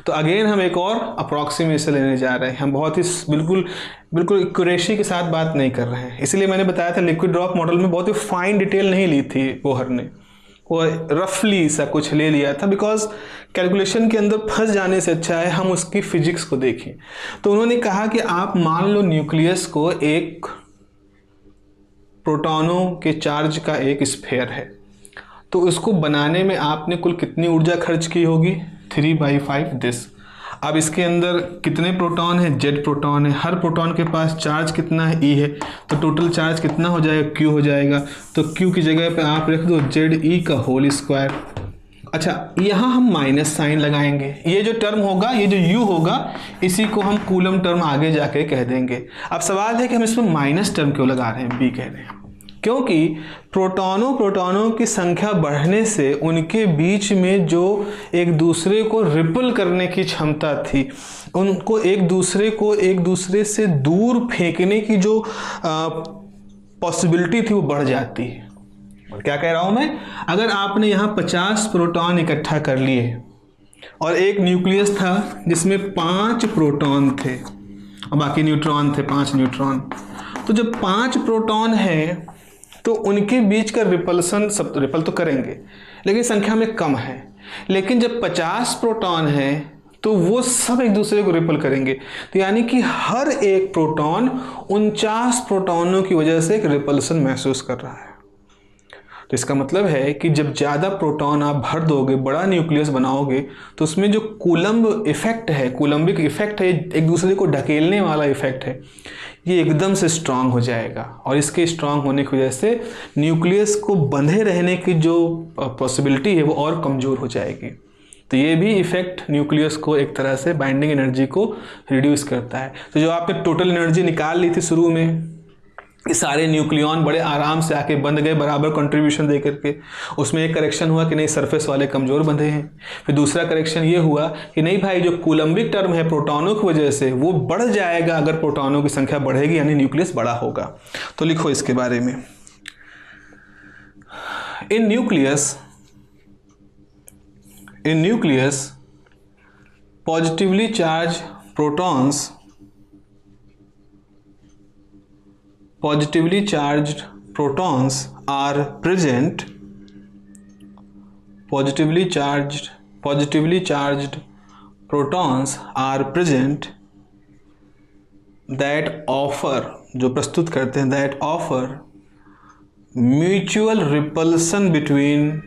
तो अगेन हम एक और अप्रॉक्सीमेशन लेने जा रहे हैं, हम बहुत ही बिल्कुल एक्यूरेसी के साथ बात नहीं कर रहे हैं। इसलिए मैंने बताया था लिक्विड ड्रॉप मॉडल में बहुत ही फाइन डिटेल नहीं ली थी बोहर ने, वो रफली सा कुछ ले लिया था, बिकॉज कैलकुलेशन के अंदर फंस जाने से अच्छा है हम उसकी फिजिक्स को देखें। तो उन्होंने कहा कि आप मान लो न्यूक्लियस को एक प्रोटॉनों के चार्ज का एक स्फीयर है, तो उसको बनाने में आपने कुल कितनी ऊर्जा खर्च की होगी, 3/5 दिस। अब इसके अंदर कितने प्रोटॉन है, Z प्रोटॉन है, हर प्रोटॉन के पास चार्ज कितना है, E है, तो टोटल चार्ज कितना हो जाएगा, Q हो जाएगा। तो Q की जगह पे आप रख दो ZE का होल स्क्वायर। अच्छा, यहाँ हम माइनस साइन लगाएंगे, ये जो टर्म होगा, ये जो U होगा, इसी को हम कूलम टर्म आगे जाके कह देंगे। अब सवाल है कि हम इसमें माइनस टर्म क्यों लगा रहे हैं, B कह रहे हैं, क्योंकि प्रोटॉनों की संख्या बढ़ने से उनके बीच में जो एक दूसरे को रिपल करने की क्षमता थी, उनको एक दूसरे से दूर फेंकने की जो पॉसिबिलिटी थी वो बढ़ जाती है। और क्या कह रहा हूं मैं, अगर आपने यहाँ 50 प्रोटॉन इकट्ठा कर लिए और एक न्यूक्लियस था जिसमें 5 प्रोटॉन थे और बाकी न्यूट्रॉन थे, 5 न्यूट्रॉन, तो जब 5 प्रोटॉन है तो उनके बीच का रिपल्सन, सब रिपल तो करेंगे लेकिन संख्या में कम है। लेकिन जब 50 प्रोटॉन है तो वो सब एक दूसरे को रिपल करेंगे, तो यानी कि हर एक प्रोटॉन 49 प्रोटॉनों की वजह से एक रिपल्सन महसूस कर रहा है। तो इसका मतलब है कि जब ज़्यादा प्रोटॉन आप भर दोगे, बड़ा न्यूक्लियस बनाओगे, तो उसमें जो कूलम्ब इफेक्ट है, कूलम्बिक इफेक्ट है, एक दूसरे को ढकेलने वाला इफेक्ट है, ये एकदम से स्ट्रांग हो जाएगा। और इसके स्ट्रांग होने की वजह से न्यूक्लियस को बंधे रहने की जो पॉसिबिलिटी है वो और कमज़ोर हो जाएगी। तो ये भी इफेक्ट न्यूक्लियस को एक तरह से बाइंडिंग एनर्जी को रिड्यूस करता है। तो जो आपने टोटल एनर्जी निकाल ली थी शुरू में, ये सारे न्यूक्लियॉन बड़े आराम से आके बंध गए बराबर कंट्रीब्यूशन दे करके। उसमें एक करेक्शन हुआ कि नहीं, सरफेस वाले कमज़ोर बंधे हैं। फिर दूसरा करेक्शन ये हुआ कि नहीं भाई, जो कूलम्बिक टर्म है प्रोटॉनों की वजह से वो बढ़ जाएगा अगर प्रोटॉनों की संख्या बढ़ेगी, यानी न्यूक्लियस बड़ा होगा। तो लिखो इसके बारे में, इन nucleus positively charge protons positively charged protons are present. Positively charged protons are present that offer, जो प्रस्तुत करते हैं, that offer mutual repulsion between,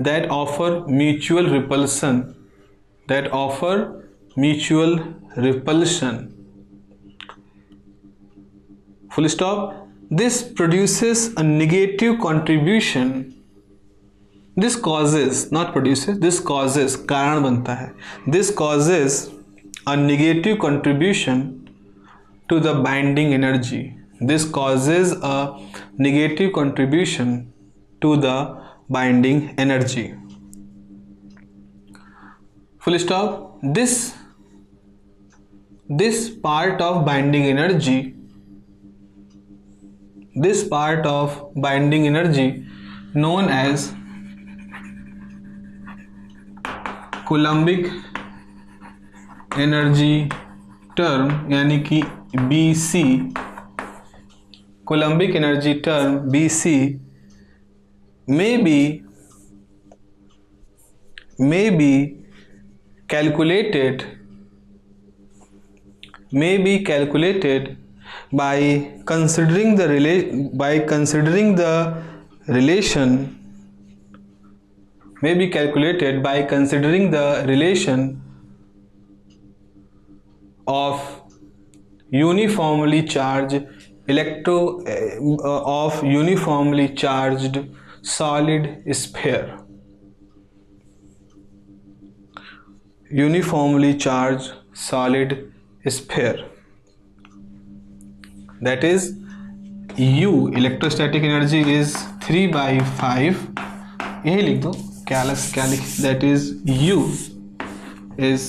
that offer mutual repulsion, full stop. This produces a negative contribution. This causes, not produces, this causes, कारण बनता है, this causes a negative contribution to the binding energy. This causes a negative contribution to the binding energy. Full stop. This part of binding energy, this part of binding energy known as Coulombic energy term, यानी कि BC, Coulombic energy term BC may be calculated by considering the relation of uniformly charged solid sphere. Uniformly charged solid sphere. That is, U electrostatic energy is 3/5, यही लिख दो, क्या लिख, that is U is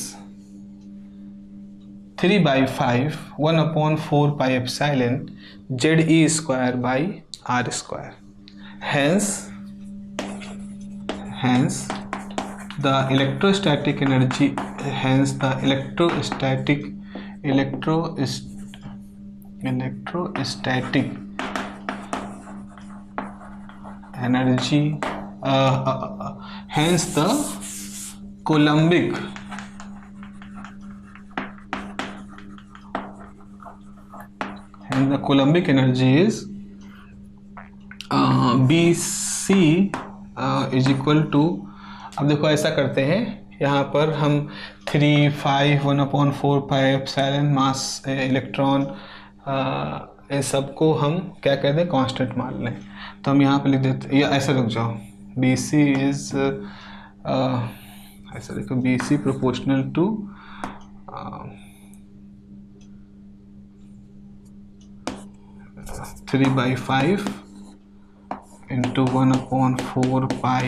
3/5 1/4 pi epsilon ZE square by R square. Hence the electrostatic energy, electrostatic energy, hence the Coulombic energy is BC is equal to, अब देखो ऐसा करते हैं, यहाँ पर हम 3, 5, 1/4 पाई एप्सिलॉन मास इलेक्ट्रॉन, इन सबको हम क्या कहते हैं, कांस्टेंट मान लें। तो हम यहाँ पे लिख देते, या ऐसा रुक जाओ, BC इज ऐसा देखो, BC proportional to 3/5 into 1/4 pi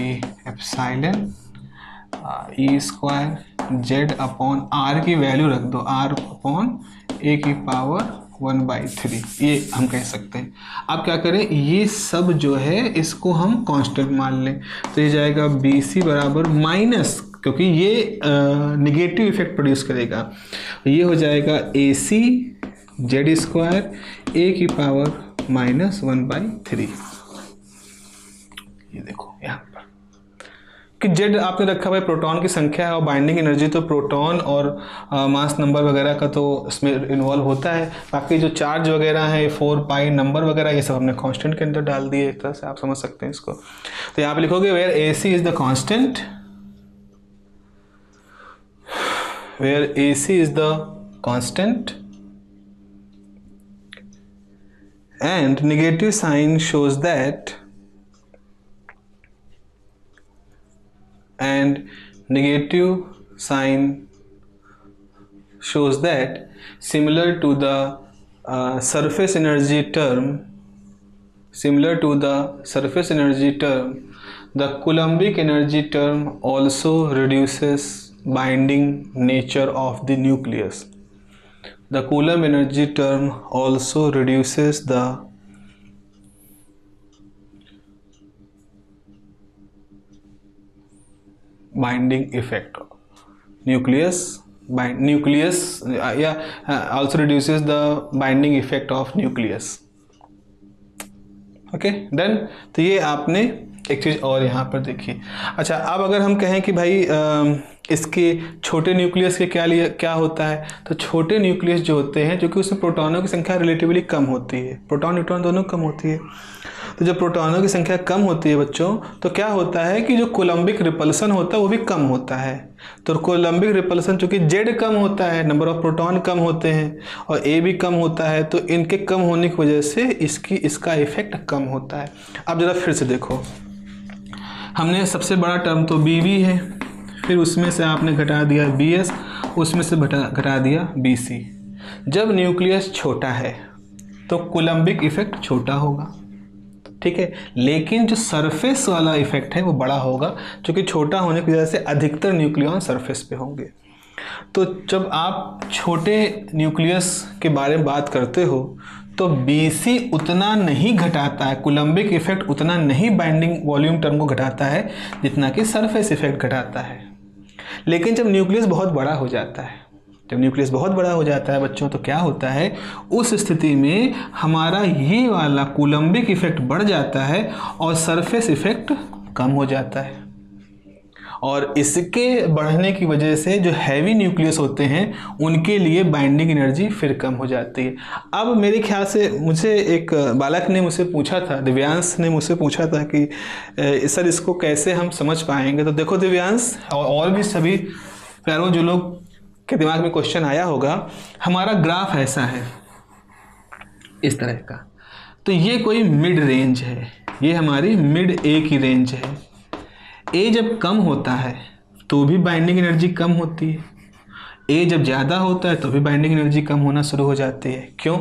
epsilon E square Z upon R की वैल्यू रख दो, R अपॉन A की पावर 1/3, ये हम कह सकते हैं। अब क्या करें, ये सब जो है इसको हम कांस्टेंट मान लें, तो ये जाएगा BC बराबर माइनस, क्योंकि ये निगेटिव इफेक्ट प्रोड्यूस करेगा, ये हो जाएगा AC Z स्क्वायर A की पावर -1/3। ये देखो यहाँ पर कि जेड आपने रखा हुआ है प्रोटॉन की संख्या है, और बाइंडिंग एनर्जी तो प्रोटॉन और मास नंबर वगैरह का तो इसमें इन्वॉल्व होता है, बाकी जो चार्ज वगैरह है 4 पाई नंबर वगैरह ये सब हमने कांस्टेंट के अंदर डाल दिए, एक तरह से आप समझ सकते हैं इसको। तो यहाँ पे लिखोगे where AC is the constant, where AC is the constant and negative sign shows that, and negative sign shows that similar to the surface energy term, the Coulombic energy term also reduces binding nature of the nucleus. The Coulomb energy term also reduces the binding effect of nucleus, also reduces the binding effect of nucleus. Okay done. तो ये आपने एक चीज़ और यहाँ पर देखी। अच्छा, अब अगर हम कहें कि भाई इसके छोटे न्यूक्लियस के क्या होता है, तो छोटे न्यूक्लियस जो होते हैं, जो कि उसमें प्रोटॉनों की संख्या रिलेटिवली कम होती है, प्रोटॉन न्यूट्रॉन दोनों कम होती है, तो जब प्रोटॉनों की संख्या कम होती है बच्चों, तो क्या होता है कि जो कोलम्बिक रिपल्सन होता है वो भी कम होता है। तो कोलम्बिक रिपल्सन चूँकि जेड कम होता है, नंबर ऑफ प्रोटॉन कम होते हैं, और ए भी कम होता है, तो इनके कम होने की वजह से इसका इफेक्ट कम होता है। अब ज़रा फिर से देखो, हमने सबसे बड़ा टर्म तो BB है, फिर उसमें से आपने घटा दिया BS, उसमें से घटा दिया BC। जब न्यूक्लियस छोटा है तो कोलम्बिक इफेक्ट छोटा होगा, ठीक है, लेकिन जो सरफेस वाला इफेक्ट है वो बड़ा होगा, क्योंकि छोटा होने की वजह से अधिकतर न्यूक्लियॉन सरफेस पे होंगे। तो जब आप छोटे न्यूक्लियस के बारे में बात करते हो तो BC उतना नहीं घटाता है, कोलम्बिक इफेक्ट उतना नहीं बाइंडिंग वॉल्यूम टर्म को घटाता है जितना कि सरफेस इफेक्ट घटाता है। लेकिन जब न्यूक्लियस बहुत बड़ा हो जाता है, बच्चों, तो क्या होता है, उस स्थिति में हमारा ये वाला कोलम्बिक इफेक्ट बढ़ जाता है और सरफेस इफेक्ट कम हो जाता है, और इसके बढ़ने की वजह से जो हैवी न्यूक्लियस होते हैं उनके लिए बाइंडिंग एनर्जी फिर कम हो जाती है। अब मेरे ख्याल से मुझे एक बालक ने मुझसे पूछा था, दिव्यांश ने मुझसे पूछा था कि सर इसको कैसे हम समझ पाएंगे। तो देखो दिव्यांश और भी सभी प्यारों जो लोग के दिमाग में क्वेश्चन आया होगा, हमारा ग्राफ ऐसा है, इस तरह का, तो ये कोई मिड रेंज है, ये हमारी मिड ए की रेंज है। ए जब कम होता है तो भी बाइंडिंग एनर्जी कम होती है, ए जब ज़्यादा होता है तो भी बाइंडिंग एनर्जी कम होना शुरू हो जाती है। क्यों?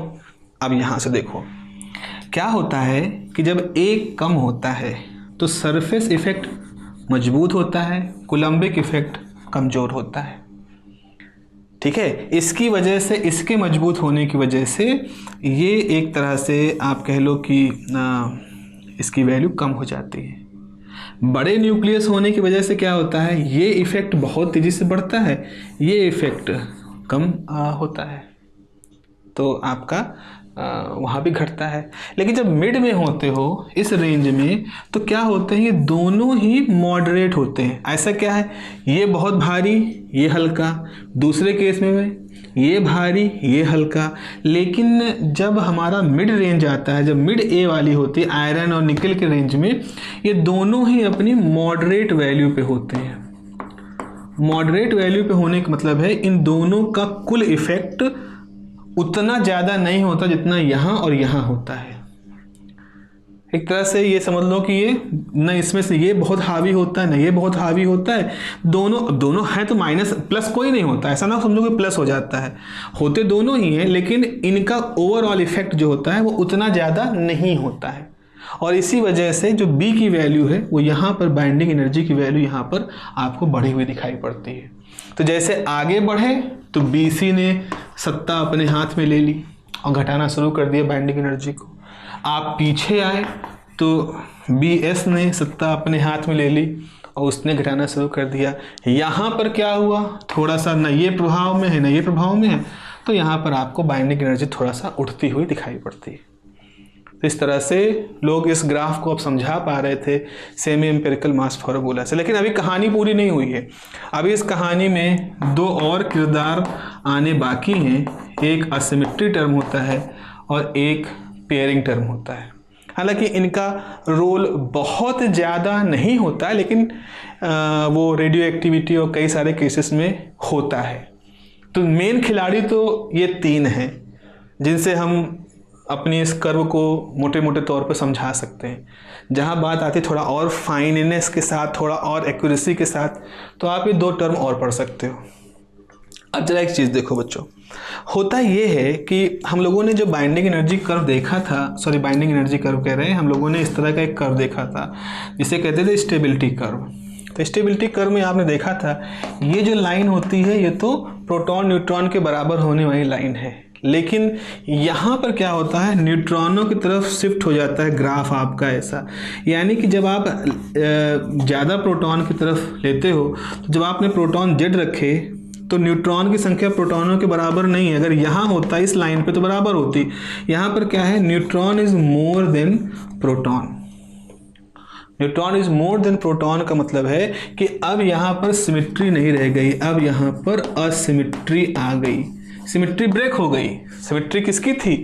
अब यहाँ से देखो, क्या होता है कि जब A कम होता है तो सरफेस इफेक्ट मजबूत होता है, कूलम्बिक इफेक्ट कमज़ोर होता है। ठीक है, इसकी वजह से, इसके मजबूत होने की वजह से ये एक तरह से आप कह लो कि इसकी वैल्यू कम हो जाती है। बड़े न्यूक्लियस होने की वजह से क्या होता है, ये इफ़ेक्ट बहुत तेज़ी से बढ़ता है, ये इफ़ेक्ट कम होता है, तो आपका वहाँ भी घटता है। लेकिन जब मिड में होते हो, इस रेंज में, तो क्या होते हैं, ये दोनों ही मॉडरेट होते हैं। ऐसा क्या है, ये बहुत भारी, ये हल्का, दूसरे केस में ये भारी, ये हल्का। लेकिन जब हमारा मिड रेंज आता है, जब मिड ए वाली होती है आयरन और निकल के रेंज में, ये दोनों ही अपनी मॉडरेट वैल्यू पे होते हैं। मॉडरेट वैल्यू पे होने का मतलब है इन दोनों का कुल इफेक्ट उतना ज़्यादा नहीं होता जितना यहाँ और यहाँ होता है। एक तरह से ये समझ लो कि ये न इसमें से ये बहुत हावी होता है, न ये बहुत हावी होता है, दोनों हैं तो माइनस प्लस कोई नहीं होता। ऐसा ना समझो कि प्लस हो जाता है, होते दोनों ही हैं, लेकिन इनका ओवरऑल इफेक्ट जो होता है वो उतना ज़्यादा नहीं होता है। और इसी वजह से जो B की वैल्यू है वो यहाँ पर बाइंडिंग एनर्जी की वैल्यू यहाँ पर आपको बढ़ी हुई दिखाई पड़ती है। तो जैसे आगे बढ़े तो BC ने सत्ता अपने हाथ में ले ली और घटाना शुरू कर दिया बाइंडिंग एनर्जी को। आप पीछे आए तो BS ने सत्ता अपने हाथ में ले ली और उसने घटाना शुरू कर दिया। यहाँ पर क्या हुआ, थोड़ा सा न ये प्रभाव में है न ये प्रभाव में है, तो यहाँ पर आपको बाइंडिंग एनर्जी थोड़ा सा उठती हुई दिखाई पड़ती है। तो इस तरह से लोग इस ग्राफ को अब समझा पा रहे थे सेमी एम्पिरिकल मास फार्मूला से। लेकिन अभी कहानी पूरी नहीं हुई है, अभी इस कहानी में दो और किरदार आने बाकी हैं। एक असिमेट्री टर्म होता है और एक पेयरिंग टर्म होता है। हालांकि इनका रोल बहुत ज़्यादा नहीं होता है, लेकिन वो रेडियो एक्टिविटी और कई सारे केसेस में होता है। तो मेन खिलाड़ी तो ये तीन हैं जिनसे हम अपनी इस कर्व को मोटे मोटे तौर पर समझा सकते हैं। जहाँ बात आती थोड़ा और फाइननेस के साथ, थोड़ा और एक्यूरेसी के साथ, तो आप ये दो टर्म और पढ़ सकते हो। अब जरा एक चीज़ देखो बच्चों, होता ये है कि हम लोगों ने जो बाइंडिंग एनर्जी कर्व देखा था, सॉरी बाइंडिंग एनर्जी कर्व कह रहे हैं, हम लोगों ने इस तरह का एक कर्व देखा था जिसे कहते थे स्टेबिलिटी कर्व। तो स्टेबिलिटी कर्व में आपने देखा था ये जो लाइन होती है ये तो प्रोटॉन न्यूट्रॉन के बराबर होने वाली लाइन है, लेकिन यहाँ पर क्या होता है, न्यूट्रॉनों की तरफ शिफ्ट हो जाता है ग्राफ आपका ऐसा। यानी कि जब आप ज़्यादा प्रोटॉन की तरफ लेते हो, तो जब आपने प्रोटॉन जेड रखे तो न्यूट्रॉन की संख्या प्रोटॉनों के बराबर नहीं है। अगर यहाँ होता इस लाइन पे तो बराबर होती, यहाँ पर क्या है, neutron is more than proton. Neutron is more than proton का मतलब है कि अब यहाँ पर सिमेट्री नहीं रह गई, अब यहाँ पर असिमेट्री आ गई, सिमेट्री ब्रेक हो गई। सिमेट्री किसकी थी,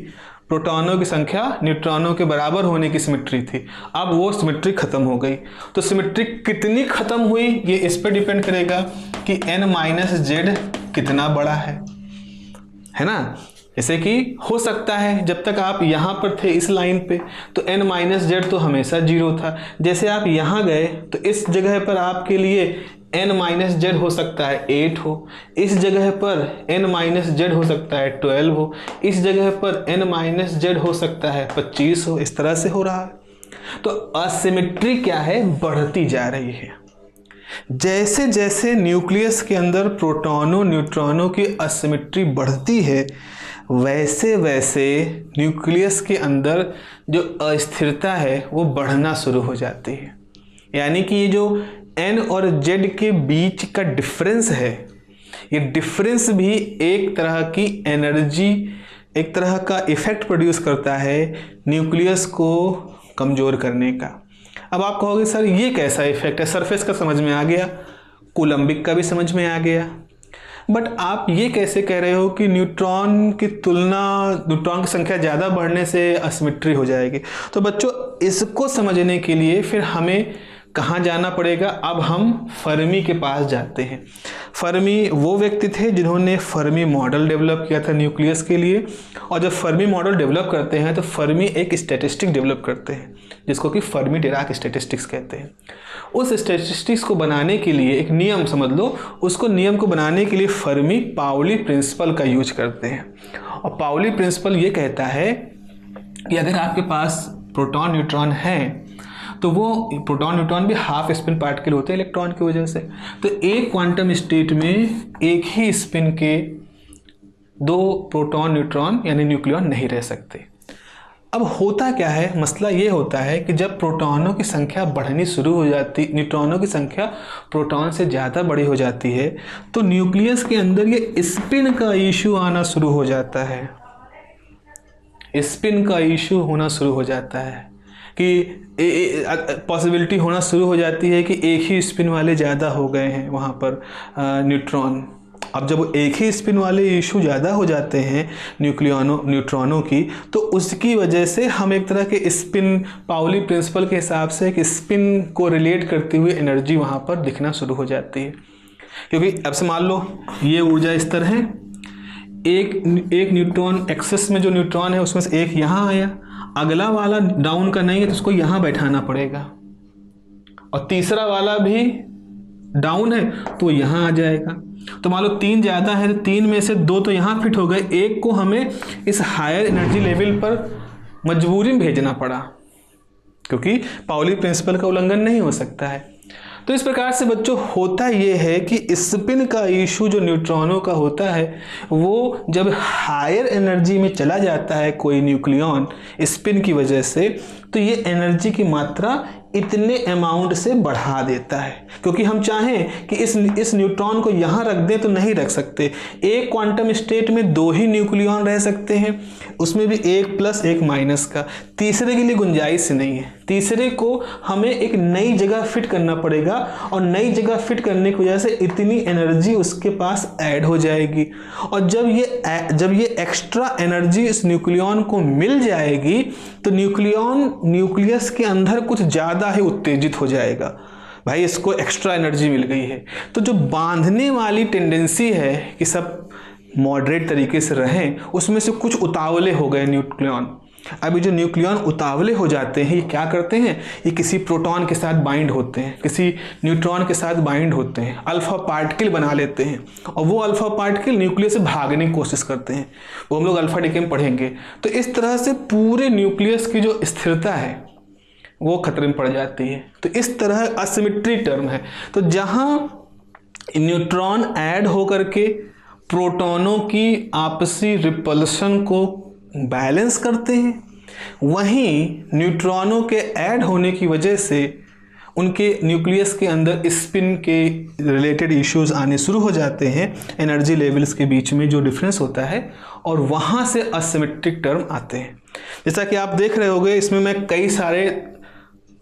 प्रोटॉनों की संख्या न्यूट्रॉनों के बराबर होने की सिमेट्री थी, अब वो सिमेट्री खत्म हो गई। तो सिमेट्री कितनी खत्म हुई ये इस पर डिपेंड करेगा कि n-z कितना बड़ा है ना। जैसे कि हो सकता है जब तक आप यहाँ पर थे इस लाइन पे तो n-z तो हमेशा 0 था, जैसे आप यहाँ गए तो इस जगह पर आपके लिए n-z हो सकता है 8 हो, इस जगह पर n-z हो सकता है 12 हो, इस जगह पर n-z हो सकता है 25 हो। इस तरह से हो रहा है। तो असिमेट्री क्या है, बढ़ती जा रही है। जैसे जैसे न्यूक्लियस के अंदर प्रोटॉनों न्यूट्रॉनों की असिमेट्री बढ़ती है, वैसे वैसे न्यूक्लियस के अंदर जो अस्थिरता है वो बढ़ना शुरू हो जाती है। यानी कि ये जो n और z के बीच का डिफरेंस है, ये डिफरेंस भी एक तरह की एनर्जी, एक तरह का इफेक्ट प्रोड्यूस करता है न्यूक्लियस को कमज़ोर करने का। अब आप कहोगे सर ये कैसा इफेक्ट है, सरफेस का समझ में आ गया, कूलम्बिक का भी समझ में आ गया, बट आप ये कैसे कह रहे हो कि न्यूट्रॉन की संख्या ज़्यादा बढ़ने से असिमेट्री हो जाएगी। तो बच्चों इसको समझने के लिए फिर हमें कहाँ जाना पड़ेगा, अब हम फर्मी के पास जाते हैं। फर्मी वो व्यक्ति थे जिन्होंने फर्मी मॉडल डेवलप किया था न्यूक्लियस के लिए, और जब फर्मी मॉडल डेवलप करते हैं तो फर्मी एक स्टैटिस्टिक डेवलप करते हैं जिसको कि फर्मी डिराक स्टैटिस्टिक्स कहते हैं। उस स्टैटिस्टिक्स को बनाने के लिए एक नियम समझ लो, उसको नियम को बनाने के लिए फर्मी पाउली प्रिंसिपल का यूज करते हैं। और पाउली प्रिंसिपल ये कहता है कि अगर आपके पास प्रोटॉन न्यूट्रॉन है तो वो प्रोटॉन न्यूट्रॉन भी हाफ स्पिन पार्टिकल होते हैं इलेक्ट्रॉन की वजह से। तो एक क्वांटम स्टेट में एक ही स्पिन के दो प्रोटॉन न्यूट्रॉन यानी न्यूक्लियॉन नहीं रह सकते। अब होता क्या है, मसला ये होता है कि जब प्रोटॉनों की संख्या बढ़नी शुरू हो जाती, न्यूट्रॉनों की संख्या प्रोटॉन से ज़्यादा बड़ी हो जाती है, तो न्यूक्लियस के अंदर ये स्पिन का इशू आना शुरू हो जाता है। स्पिन का इशू होना शुरू हो जाता है कि पॉसिबिलिटी होना शुरू हो जाती है कि एक ही स्पिन वाले ज़्यादा हो गए हैं वहाँ पर न्यूट्रॉन। अब जब एक ही स्पिन वाले इशू ज़्यादा हो जाते हैं न्यूट्रॉनों की, तो उसकी वजह से हम एक तरह के स्पिन पाउली प्रिंसिपल के हिसाब से एक स्पिन को रिलेट करती हुई एनर्जी वहाँ पर दिखना शुरू हो जाती है। क्योंकि अब से मान लो ये ऊर्जा स्तर है, एक न्यूट्रॉन एक्सेस में जो न्यूट्रॉन है उसमें से एक यहाँ आया, अगला वाला डाउन का नहीं है तो उसको यहाँ बैठाना पड़ेगा, और तीसरा वाला भी डाउन है तो यहाँ आ जाएगा। तो मान लो 3 ज़्यादा है तो 3 में से 2 तो यहाँ फिट हो गए, एक को हमें इस हायर एनर्जी लेवल पर मजबूरी में भेजना पड़ा क्योंकि पाउली प्रिंसिपल का उल्लंघन नहीं हो सकता है। तो इस प्रकार से बच्चों होता ये है कि स्पिन का इशू जो न्यूट्रॉनों का होता है वो जब हायर एनर्जी में चला जाता है कोई न्यूक्लियॉन स्पिन की वजह से, तो ये एनर्जी की मात्रा इतने अमाउंट से बढ़ा देता है। क्योंकि हम चाहें कि इस न्यूट्रॉन को यहाँ रख दें तो नहीं रख सकते। एक क्वांटम स्टेट में 2 ही न्यूक्लियॉन रह सकते हैं, उसमें भी एक प्लस एक माइनस का। तीसरे के लिए गुंजाइश नहीं है, तीसरे को हमें एक नई जगह फिट करना पड़ेगा, और नई जगह फिट करने की वजह से इतनी एनर्जी उसके पास ऐड हो जाएगी। और जब ये एक्स्ट्रा एनर्जी इस न्यूक्लियॉन को मिल जाएगी तो न्यूक्लियस के अंदर कुछ ज़्यादा ही उत्तेजित हो जाएगा। भाई इसको एक्स्ट्रा एनर्जी मिल गई है, तो जो बांधने वाली टेंडेंसी है कि सब मॉडरेट तरीके से रहें, उसमें से कुछ उतावले हो गए न्यूक्लियॉन। अभी जो न्यूक्लियॉन उतावले हो जाते हैं ये क्या करते हैं, ये किसी प्रोटॉन के साथ बाइंड होते हैं, किसी न्यूट्रॉन के साथ बाइंड होते हैं, अल्फा पार्टिकल बना लेते हैं, और वो अल्फा पार्टिकल न्यूक्लियस से भागने की कोशिश करते हैं। वो हम लोग अल्फा डीके में पढ़ेंगे। तो इस तरह से पूरे न्यूक्लियस की जो स्थिरता है वो खतरे में पड़ जाती है। तो इस तरह असिमेट्री टर्म है। तो जहाँ न्यूट्रॉन ऐड होकर के प्रोटॉनों की आपसी रिपल्शन को बैलेंस करते हैं, वहीं न्यूट्रॉनों के ऐड होने की वजह से उनके न्यूक्लियस के अंदर स्पिन के रिलेटेड इश्यूज आने शुरू हो जाते हैं, एनर्जी लेवल्स के बीच में जो डिफरेंस होता है, और वहाँ से असिमेट्रिक टर्म आते हैं। जैसा कि आप देख रहे होंगे, इसमें मैं कई सारे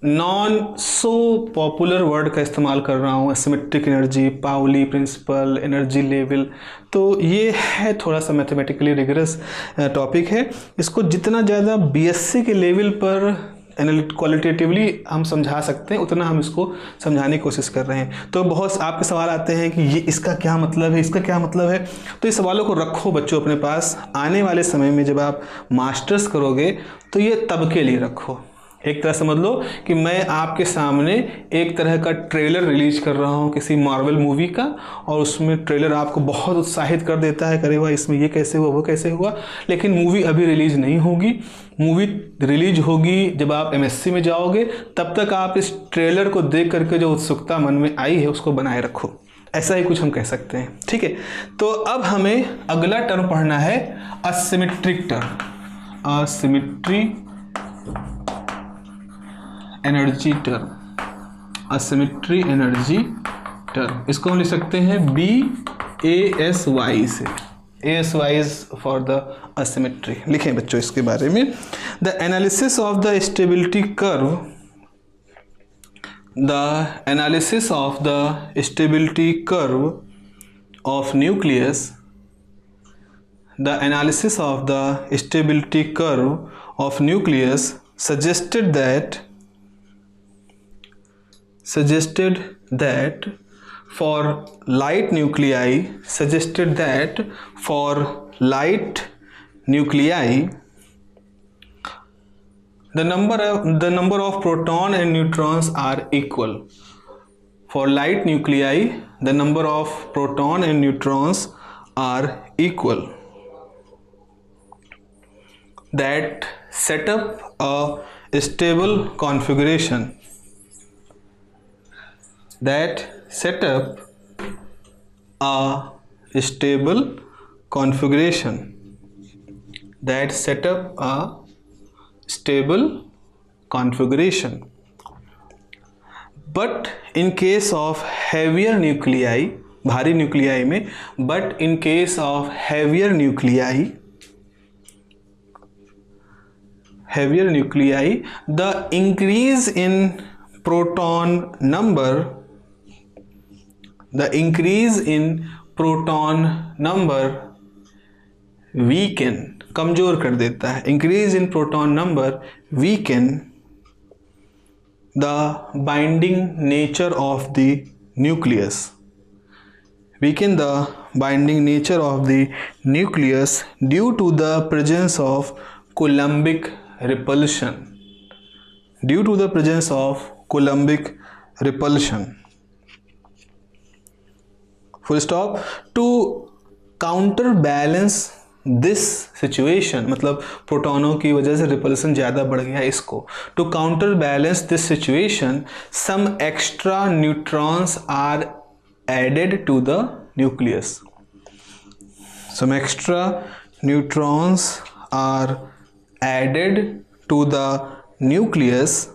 नॉन सो पॉपुलर वर्ड का इस्तेमाल कर रहा हूँ, asymmetric energy, Pauli principle, energy level. तो ये है थोड़ा सा मैथमेटिकली रिगरस टॉपिक है। इसको जितना ज़्यादा बीएससी के लेवल पर क्वालिटेटिवली हम समझा सकते हैं उतना हम इसको समझाने की कोशिश कर रहे हैं। तो बहुत आपके सवाल आते हैं कि ये इसका क्या मतलब है, इसका क्या मतलब है। तो इस सवालों को रखो बच्चों अपने पास, आने वाले समय में जब आप मास्टर्स करोगे तो ये तब के लिए रखो। एक तरह समझ लो कि मैं आपके सामने एक तरह का ट्रेलर रिलीज कर रहा हूँ किसी मार्वल मूवी का, और उसमें ट्रेलर आपको बहुत उत्साहित कर देता है, करे हुआ इसमें ये कैसे हुआ वो कैसे हुआ, लेकिन मूवी अभी रिलीज नहीं होगी। मूवी रिलीज होगी जब आप एमएससी में जाओगे, तब तक आप इस ट्रेलर को देख करके जो उत्सुकता मन में आई है उसको बनाए रखो। ऐसा ही कुछ हम कह सकते हैं, ठीक है। तो अब हमें अगला टर्म पढ़ना है asymmetric term, asymmetry energy term, asymmetry energy term. इसको हम लिख सकते हैं BASY से, ASY is for the asymmetry. लिखें बच्चों इसके बारे में, the analysis of the stability curve, the analysis of the stability curve of nucleus, the analysis of the stability curve of nucleus suggested that for light nuclei, the number of proton and neutrons are equal. For light nuclei, the number of proton and neutrons are equal. That set up a stable configuration, that set up a stable configuration, that set up a stable configuration. But in case of heavier nuclei, भारी न्यूक्लियाई में, but in case of heavier nuclei, the increase in proton number, weaken, कमजोर कर देता है, increase in proton number weaken the binding nature of the nucleus, weaken the binding nature of the nucleus due to the presence of Coulombic repulsion, due to the presence of Coulombic repulsion. Full stop. To counterbalance this situation, मतलब प्रोटॉनों की वजह से रिपल्सन ज़्यादा बढ़ गया इसको, to counterbalance this situation some extra neutrons are added to the nucleus, some extra neutrons are added to the nucleus,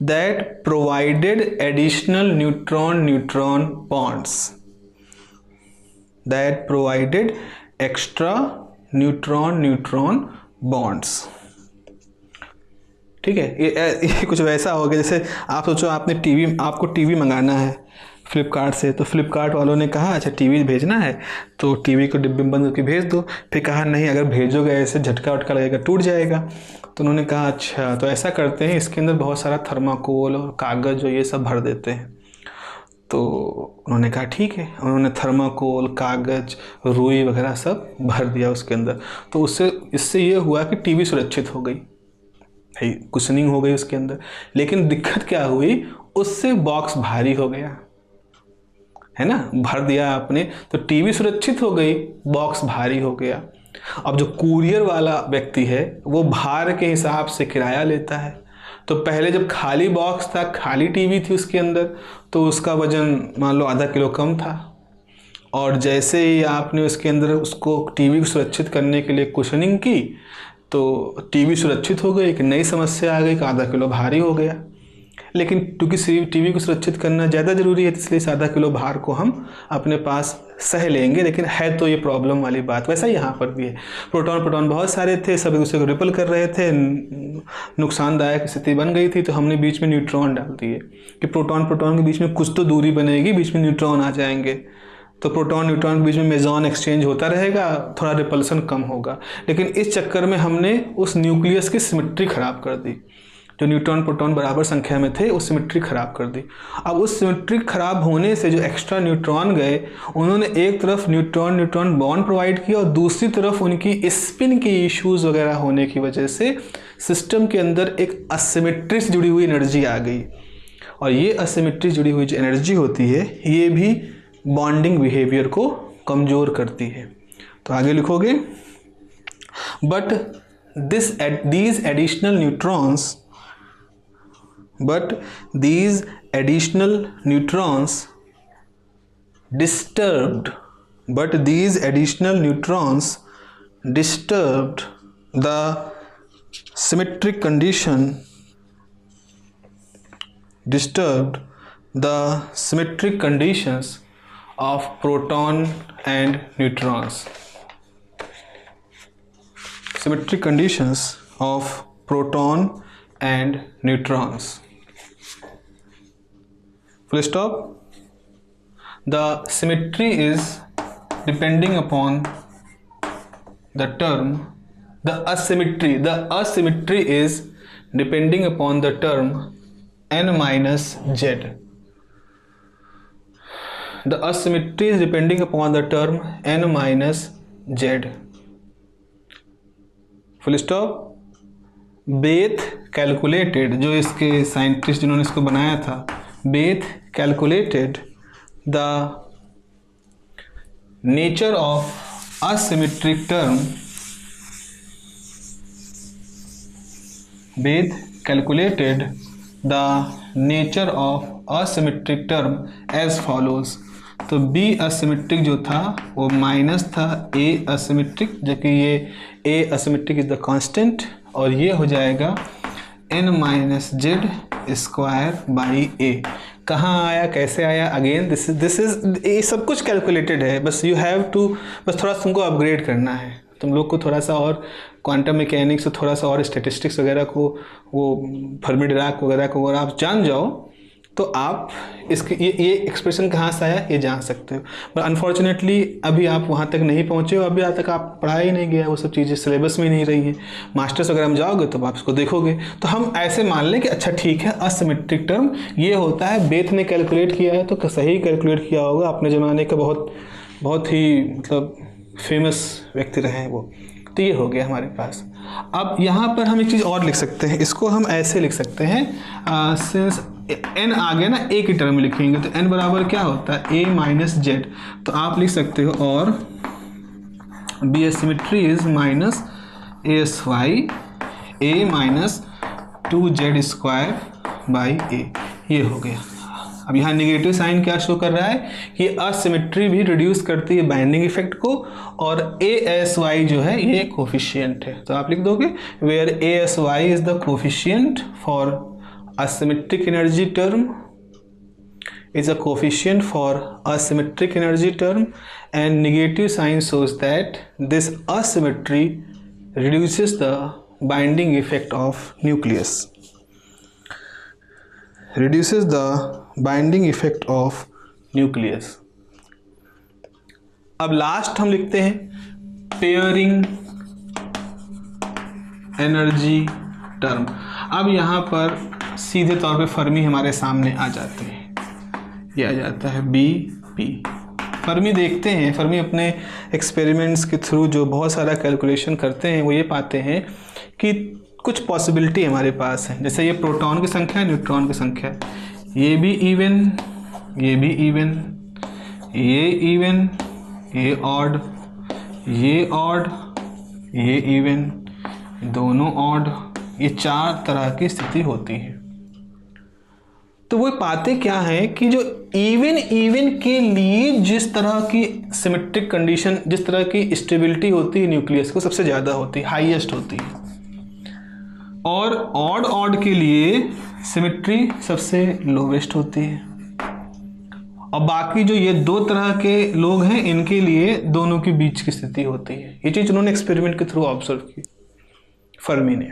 that provided additional neutron bonds, that provided extra neutron bonds. ठीक है, ये कुछ वैसा हो गया जैसे आप सोचो आपको टीवी मंगाना है फ्लिपकार्ट से, तो फ्लिपकार्ट वालों ने कहा अच्छा टीवी भेजना है तो टीवी को डिब्बे में बंद करके भेज दो, फिर कहा नहीं अगर भेजोगे ऐसे झटका वटका लगेगा टूट जाएगा, तो उन्होंने कहा अच्छा तो ऐसा करते हैं इसके अंदर बहुत सारा थर्माकोल और कागज़ जो ये सब भर देते हैं। तो उन्होंने कहा ठीक है, उन्होंने थर्माकोल, कागज़, रुई वगैरह सब भर दिया उसके अंदर, तो इससे ये हुआ कि टीवी सुरक्षित हो गई, भाई कुशनिंग हो गई उसके अंदर। लेकिन दिक्कत क्या हुई, उससे बॉक्स भारी हो गया, है ना, भर दिया आपने तो टीवी सुरक्षित हो गई, बॉक्स भारी हो गया। अब जो कुरियर वाला व्यक्ति है वो भार के हिसाब से किराया लेता है, तो पहले जब खाली बॉक्स था, खाली टीवी थी उसके अंदर, तो उसका वजन मान लो आधा किलो कम था, और जैसे ही आपने उसके अंदर उसको टीवी को सुरक्षित करने के लिए कुशनिंग की तो टीवी सुरक्षित हो गई। एक नई समस्या आ गई कि आधा किलो भारी हो गया। लेकिन क्योंकि टीवी को सुरक्षित करना ज़्यादा ज़रूरी है, इसलिए आधा किलो भार को हम अपने पास सह लेंगे, लेकिन है तो ये प्रॉब्लम वाली बात। वैसा ही यहाँ पर भी है, प्रोटॉन बहुत सारे थे, सब एक दूसरे को रिपल कर रहे थे, नुकसानदायक स्थिति बन गई थी, तो हमने बीच में न्यूट्रॉन डाल दिए कि प्रोटॉन के बीच में कुछ तो दूरी बनेगी, बीच में न्यूट्रॉन आ जाएंगे, तो प्रोटॉन न्यूट्रॉन के बीच में मेजॉन एक्सचेंज होता रहेगा, थोड़ा रिपल्सन कम होगा। लेकिन इस चक्कर में हमने उस न्यूक्लियस की सिमेट्री खराब कर दी, जो न्यूट्रॉन प्रोटॉन बराबर संख्या में थे उस सिमेट्री खराब कर दी। अब उस सिमेट्री खराब होने से जो एक्स्ट्रा न्यूट्रॉन गए, उन्होंने एक तरफ न्यूट्रॉन बॉन्ड प्रोवाइड किया और दूसरी तरफ उनकी स्पिन के इश्यूज वगैरह होने की वजह से सिस्टम के अंदर एक असिमेट्री से जुड़ी हुई एनर्जी आ गई, और ये असिमेट्री जुड़ी हुई जो एनर्जी होती है ये भी बॉन्डिंग बिहेवियर को कमज़ोर करती है। तो आगे लिखोगे, but these additional neutrons disturbed the symmetric conditions of proton and neutrons. Symmetric conditions of proton and neutrons. Full stop. The symmetry is depending upon the term. The asymmetry is depending upon the term n minus z. The asymmetry is depending upon the term n minus z. Full stop. Bethe calculated, जो इसके साइंटिस्ट जिन्होंने इसको बनाया था, Bethe calculated the nature of asymmetric term Bethe calculated the nature of asymmetric term as follows. तो बी असिमेट्रिक जो था वो माइनस था ए असिमेट्रिक, जबकि ये A asymmetric is the constant, और ये हो जाएगा n minus Z square by A. कहाँ आया, कैसे आया? अगेन दिस इज ये सब कुछ कैलकुलेटेड है, बस यू हैव टू, बस थोड़ा तुमको अपग्रेड करना है। तुम लोग को थोड़ा सा और क्वांटम मैकेनिक्स, थोड़ा सा और स्टैटिस्टिक्स वगैरह को, वो फर्मी डिराक वगैरह को अगर आप जान जाओ तो आप इसके ये एक्सप्रेशन कहाँ से आया ये जान सकते हो। बट अनफॉर्चुनेटली अभी आप वहाँ तक नहीं पहुँचे हो, अभी आज तक आप पढ़ा ही नहीं गया, वो सब चीज़ें सिलेबस में नहीं रही हैं। मास्टर्स वगैरह में जाओगे तो आप इसको देखोगे। तो हम ऐसे मान लें कि अच्छा ठीक है, असिमेट्रिक टर्म ये होता है, बेथ ने कैलकुलेट किया है तो सही कैलकुलेट किया होगा, अपने ज़माने का बहुत ही मतलब फेमस व्यक्ति रहे हैं वो। तो ये हो गया हमारे पास। अब यहाँ पर हम एक चीज़ और लिख सकते हैं, इसको हम ऐसे लिख सकते हैं, सिंस n आ गया ना, a की टर्म में लिखेंगे तो n बराबर क्या होता है, a माइनस जेड। तो आप लिख सकते हो और B asymmetry is minus A S Y A minus 2z square by A. ये हो गया। अब यहाँ नेगेटिव साइन क्या शो कर रहा है कि असिमेट्री भी रिड्यूस करती है बाइंडिंग इफेक्ट को, और ए एस वाई जो है ये कोफिशिएंट है। तो आप लिख दोगे where A S Y is the coefficient for asymmetric energy term, is a coefficient for asymmetric energy term, and negative sign shows that this asymmetry reduces the binding effect of nucleus, reduces the binding effect of nucleus। अब लास्ट हम लिखते हैं पेयरिंग एनर्जी टर्म। अब यहाँ पर सीधे तौर पे फर्मी हमारे सामने आ जाते हैं, ये आ जाता है बी पी। फर्मी देखते हैं, फर्मी अपने एक्सपेरिमेंट्स के थ्रू जो बहुत सारा कैलकुलेशन करते हैं वो ये पाते हैं कि कुछ पॉसिबिलिटी हमारे पास है। जैसे ये प्रोटॉन की संख्या है, न्यूट्रॉन की संख्या है, ये भी इवन, ये भी इवन, ये इवन, ये ऑड, ये ऑड, ये इवन, दोनों ऑड, ये चार तरह की स्थिति होती है। तो वो पाते क्या है कि जो इवन के लिए जिस तरह की सिमेट्रिक कंडीशन, जिस तरह की स्टेबिलिटी होती है न्यूक्लियस को, सबसे ज़्यादा होती है, हाईएस्ट होती है, और ऑड के लिए सिमेट्री सबसे लोवेस्ट होती है, और बाकी जो ये दो तरह के लोग हैं इनके लिए दोनों के बीच की स्थिति होती है। ये चीज़ उन्होंने एक्सपेरिमेंट के थ्रू ऑब्जर्व की फर्मी ने।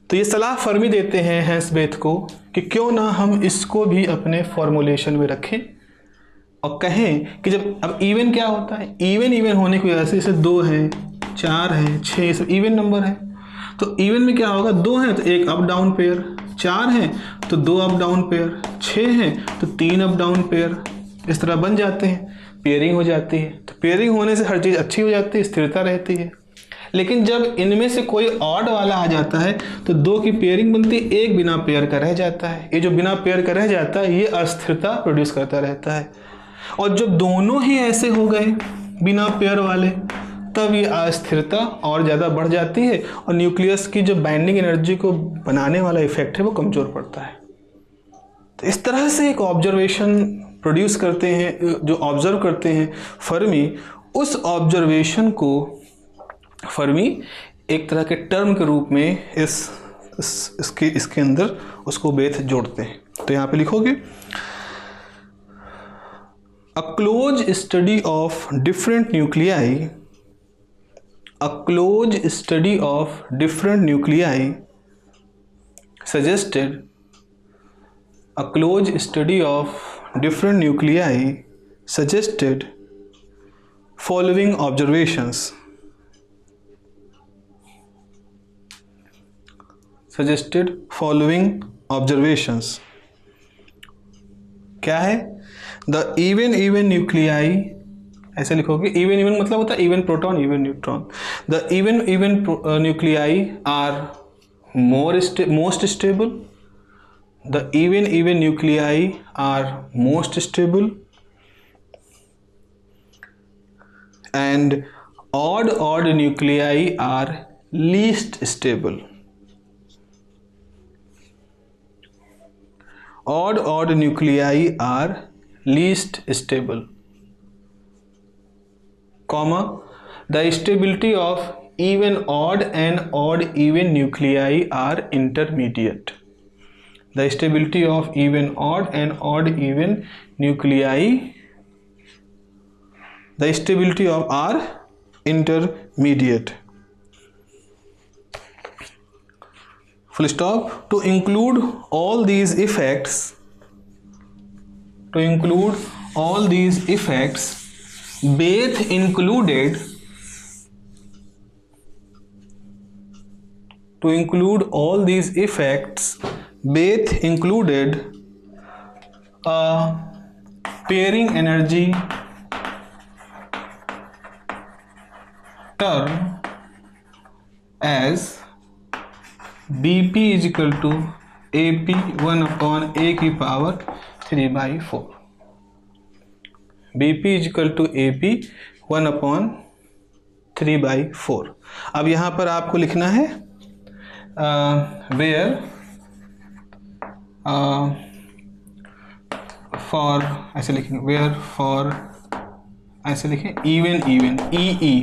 तो ये सलाह फर्मी देते हैं हैंस बेथ को कि क्यों ना हम इसको भी अपने फॉर्मुलेशन में रखें और कहें कि जब अब इवन क्या होता है, इवन होने की वजह से जैसे 2 है, 4 है, 6 सब इवन नंबर है। तो इवन में क्या होगा, 2 है तो एक अप डाउन पेयर, 4 है तो 2 अप डाउन पेयर, 6 है तो 3 अप डाउन पेयर, इस तरह बन जाते हैं, पेयरिंग हो जाती है। तो पेयरिंग होने से हर चीज़ अच्छी हो जाती है, स्थिरता रहती है। लेकिन जब इनमें से कोई ऑड वाला आ जाता है तो 2 की पेयरिंग बनती है, एक बिना पेयर का रह जाता है। ये जो बिना पेयर का रह जाता है ये अस्थिरता प्रोड्यूस करता रहता है, और जब दोनों ही ऐसे हो गए बिना पेयर वाले तब ये अस्थिरता और ज़्यादा बढ़ जाती है और न्यूक्लियस की जो बाइंडिंग एनर्जी को बनाने वाला इफेक्ट है वो कमज़ोर पड़ता है। तो इस तरह से एक ऑब्जर्वेशन प्रोड्यूस करते हैं, जो ऑब्जर्व करते हैं फर्मी, उस ऑब्जर्वेशन को फर्मी एक तरह के टर्म के रूप में इसके अंदर उसको बेथ जोड़ते हैं। तो यहाँ पे लिखोगे a close study of different nuclei, a close study of different nuclei suggested, a close study of different nuclei suggested following observations. Suggested following observations. क्या है? The even nuclei, ऐसे लिखोगे, even मतलब होता है even proton, even neutron. The even nuclei are most stable. The even nuclei are most stable, and odd nuclei are least stable. odd nuclei are least stable, comma, the stability of even odd and odd even nuclei are intermediate. The stability of even odd and odd even nuclei, the stability of are intermediate. Full stop. To include all these effects, Bethe included a pairing energy term as BP is equal to AP 1 upon A की power 3/4. BP is equal to AP 1 upon 3/4. अब यहाँ पर आपको लिखना है where for, ऐसे लिखेंगे where for, ऐसे लिखें even EE,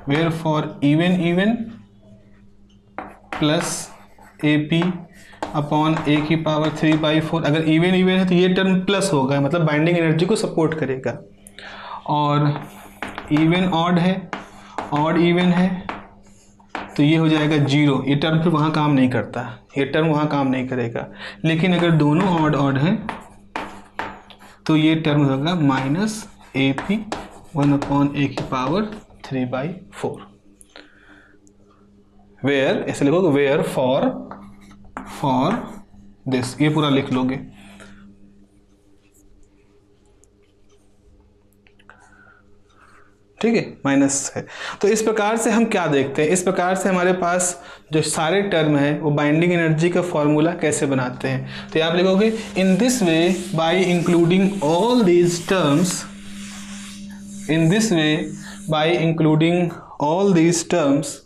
where for even plus AP upon A की पावर 3/4. अगर इवन है तो ये टर्म प्लस होगा, मतलब बाइंडिंग एनर्जी को सपोर्ट करेगा. और इवन ऑड है, ऑड इवन है, तो ये हो जाएगा 0. ये टर्म फिर वहाँ काम नहीं करता, ये टर्म वहाँ काम नहीं करेगा. लेकिन अगर दोनों ऑड हैं तो ये टर्म होगा माइनस AP 1 अपॉन A की पावर 3/4. वेयर, ऐसे लिखोगे वेयर फॉर दिस, ये पूरा लिख लोगे. ठीक है, माइनस है. तो इस प्रकार से हम क्या देखते हैं, इस प्रकार से हमारे पास जो सारे टर्म है वो बाइंडिंग एनर्जी का फॉर्मूला कैसे बनाते हैं. तो आप लिखोगे in this way by including all these terms, in this way by including all these terms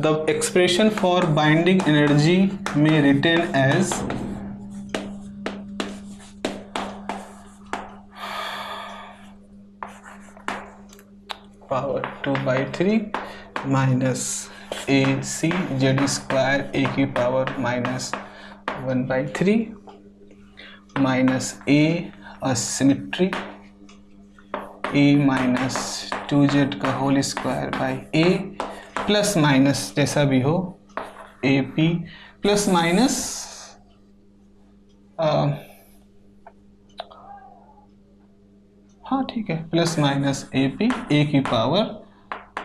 the expression for binding energy may written as power 2/3 minus AC Z square A की पावर minus 1/3 minus A asymmetry A minus 2Z का whole square by A plus minus जैसा भी हो AP प्लस माइनस हाँ ठीक है, प्लस माइनस AP A की पावर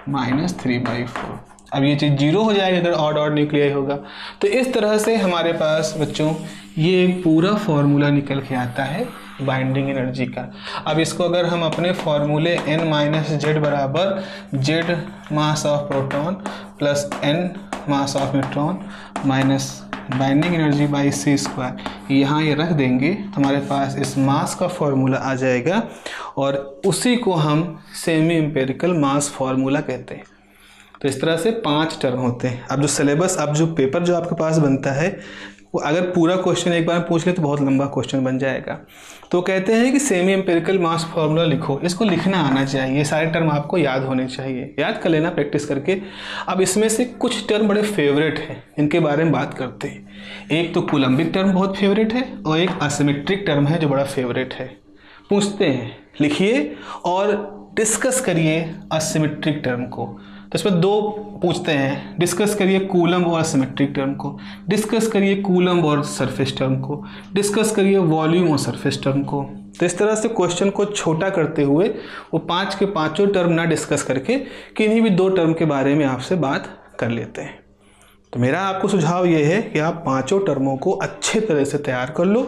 माइनस 3/4. अब ये चीज़ 0 हो जाएगी अगर ऑड न्यूक्लियाई होगा. तो इस तरह से हमारे पास बच्चों ये एक पूरा फॉर्मूला निकल के आता है बाइंडिंग एनर्जी का. अब इसको अगर हम अपने फॉर्मूले n माइनस जेड बराबर z mass of proton plus n mass of neutron minus binding energy by c square यहाँ ये रख देंगे, हमारे पास इस मास का फॉर्मूला आ जाएगा और उसी को हम सेमी एम्पिरिकल मास फॉर्मूला कहते हैं. तो इस तरह से 5 टर्म होते हैं. अब जो सिलेबस, अब जो पेपर जो आपके पास बनता है वो अगर पूरा क्वेश्चन एक बार पूछ ले तो बहुत लंबा क्वेश्चन बन जाएगा. तो कहते हैं कि सेमी एम्पिरिकल मास फॉर्मूला लिखो, इसको लिखना आना चाहिए, ये सारे टर्म आपको याद होने चाहिए, याद कर लेना प्रैक्टिस करके. अब इसमें से कुछ टर्म बड़े फेवरेट हैं, इनके बारे में बात करते हैं. एक तो कूलम्बिक टर्म बहुत फेवरेट है और एक असिमेट्रिक टर्म है जो बड़ा फेवरेट है. पूछते हैं, लिखिए और डिस्कस करिए असिमेट्रिक टर्म को. तो इसमें 2 पूछते हैं, डिस्कस करिए कूलम्ब और असिमेट्रिक टर्म को, डिस्कस करिए कूलम्ब और सरफेस टर्म को, डिस्कस करिए वॉल्यूम और सरफेस टर्म को. तो इस तरह से क्वेश्चन को छोटा करते हुए वो 5 के 5 टर्म ना डिस्कस करके किन्हीं भी 2 टर्म के बारे में आपसे बात कर लेते हैं. तो मेरा आपको सुझाव ये है कि आप 5 टर्मों को अच्छे तरह से तैयार कर लो.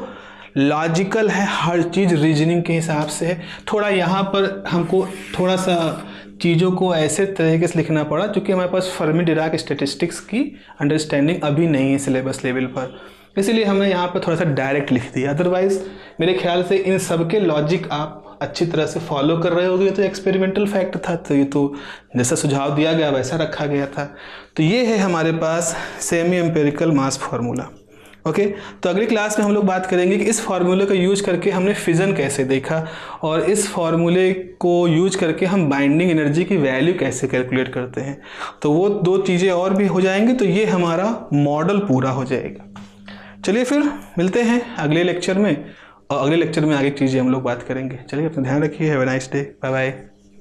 लॉजिकल है, हर चीज़ रीजनिंग के हिसाब से है. थोड़ा यहाँ पर हमको थोड़ा सा चीज़ों को ऐसे तरीके से लिखना पड़ा क्योंकि हमारे पास फर्मी डिराक स्टैटिस्टिक्स की अंडरस्टैंडिंग अभी नहीं है सिलेबस लेवल पर, इसलिए हमने यहाँ पर थोड़ा सा डायरेक्ट लिख दिया. अदरवाइज़ मेरे ख्याल से इन सब के लॉजिक आप अच्छी तरह से फॉलो कर रहे होगे. तो एक्सपेरिमेंटल फैक्ट था, तो ये तो जैसा सुझाव दिया गया वैसा रखा गया था. तो ये है हमारे पास semi empirical mass formula. Okay तो अगली क्लास में हम लोग बात करेंगे कि इस फार्मूले का यूज करके हमने फिजन कैसे देखा और इस फार्मूले को यूज करके हम बाइंडिंग एनर्जी की वैल्यू कैसे कैलकुलेट करते हैं। तो वो दो चीज़ें और भी हो जाएंगी, तो ये हमारा मॉडल पूरा हो जाएगा। चलिए फिर मिलते हैं अगले लेक्चर में, और अगले लेक्चर में आगे चीज़ें हम लोग बात करेंगे। चलिए अपना ध्यान रखिए। Have a nice day. Bye bye.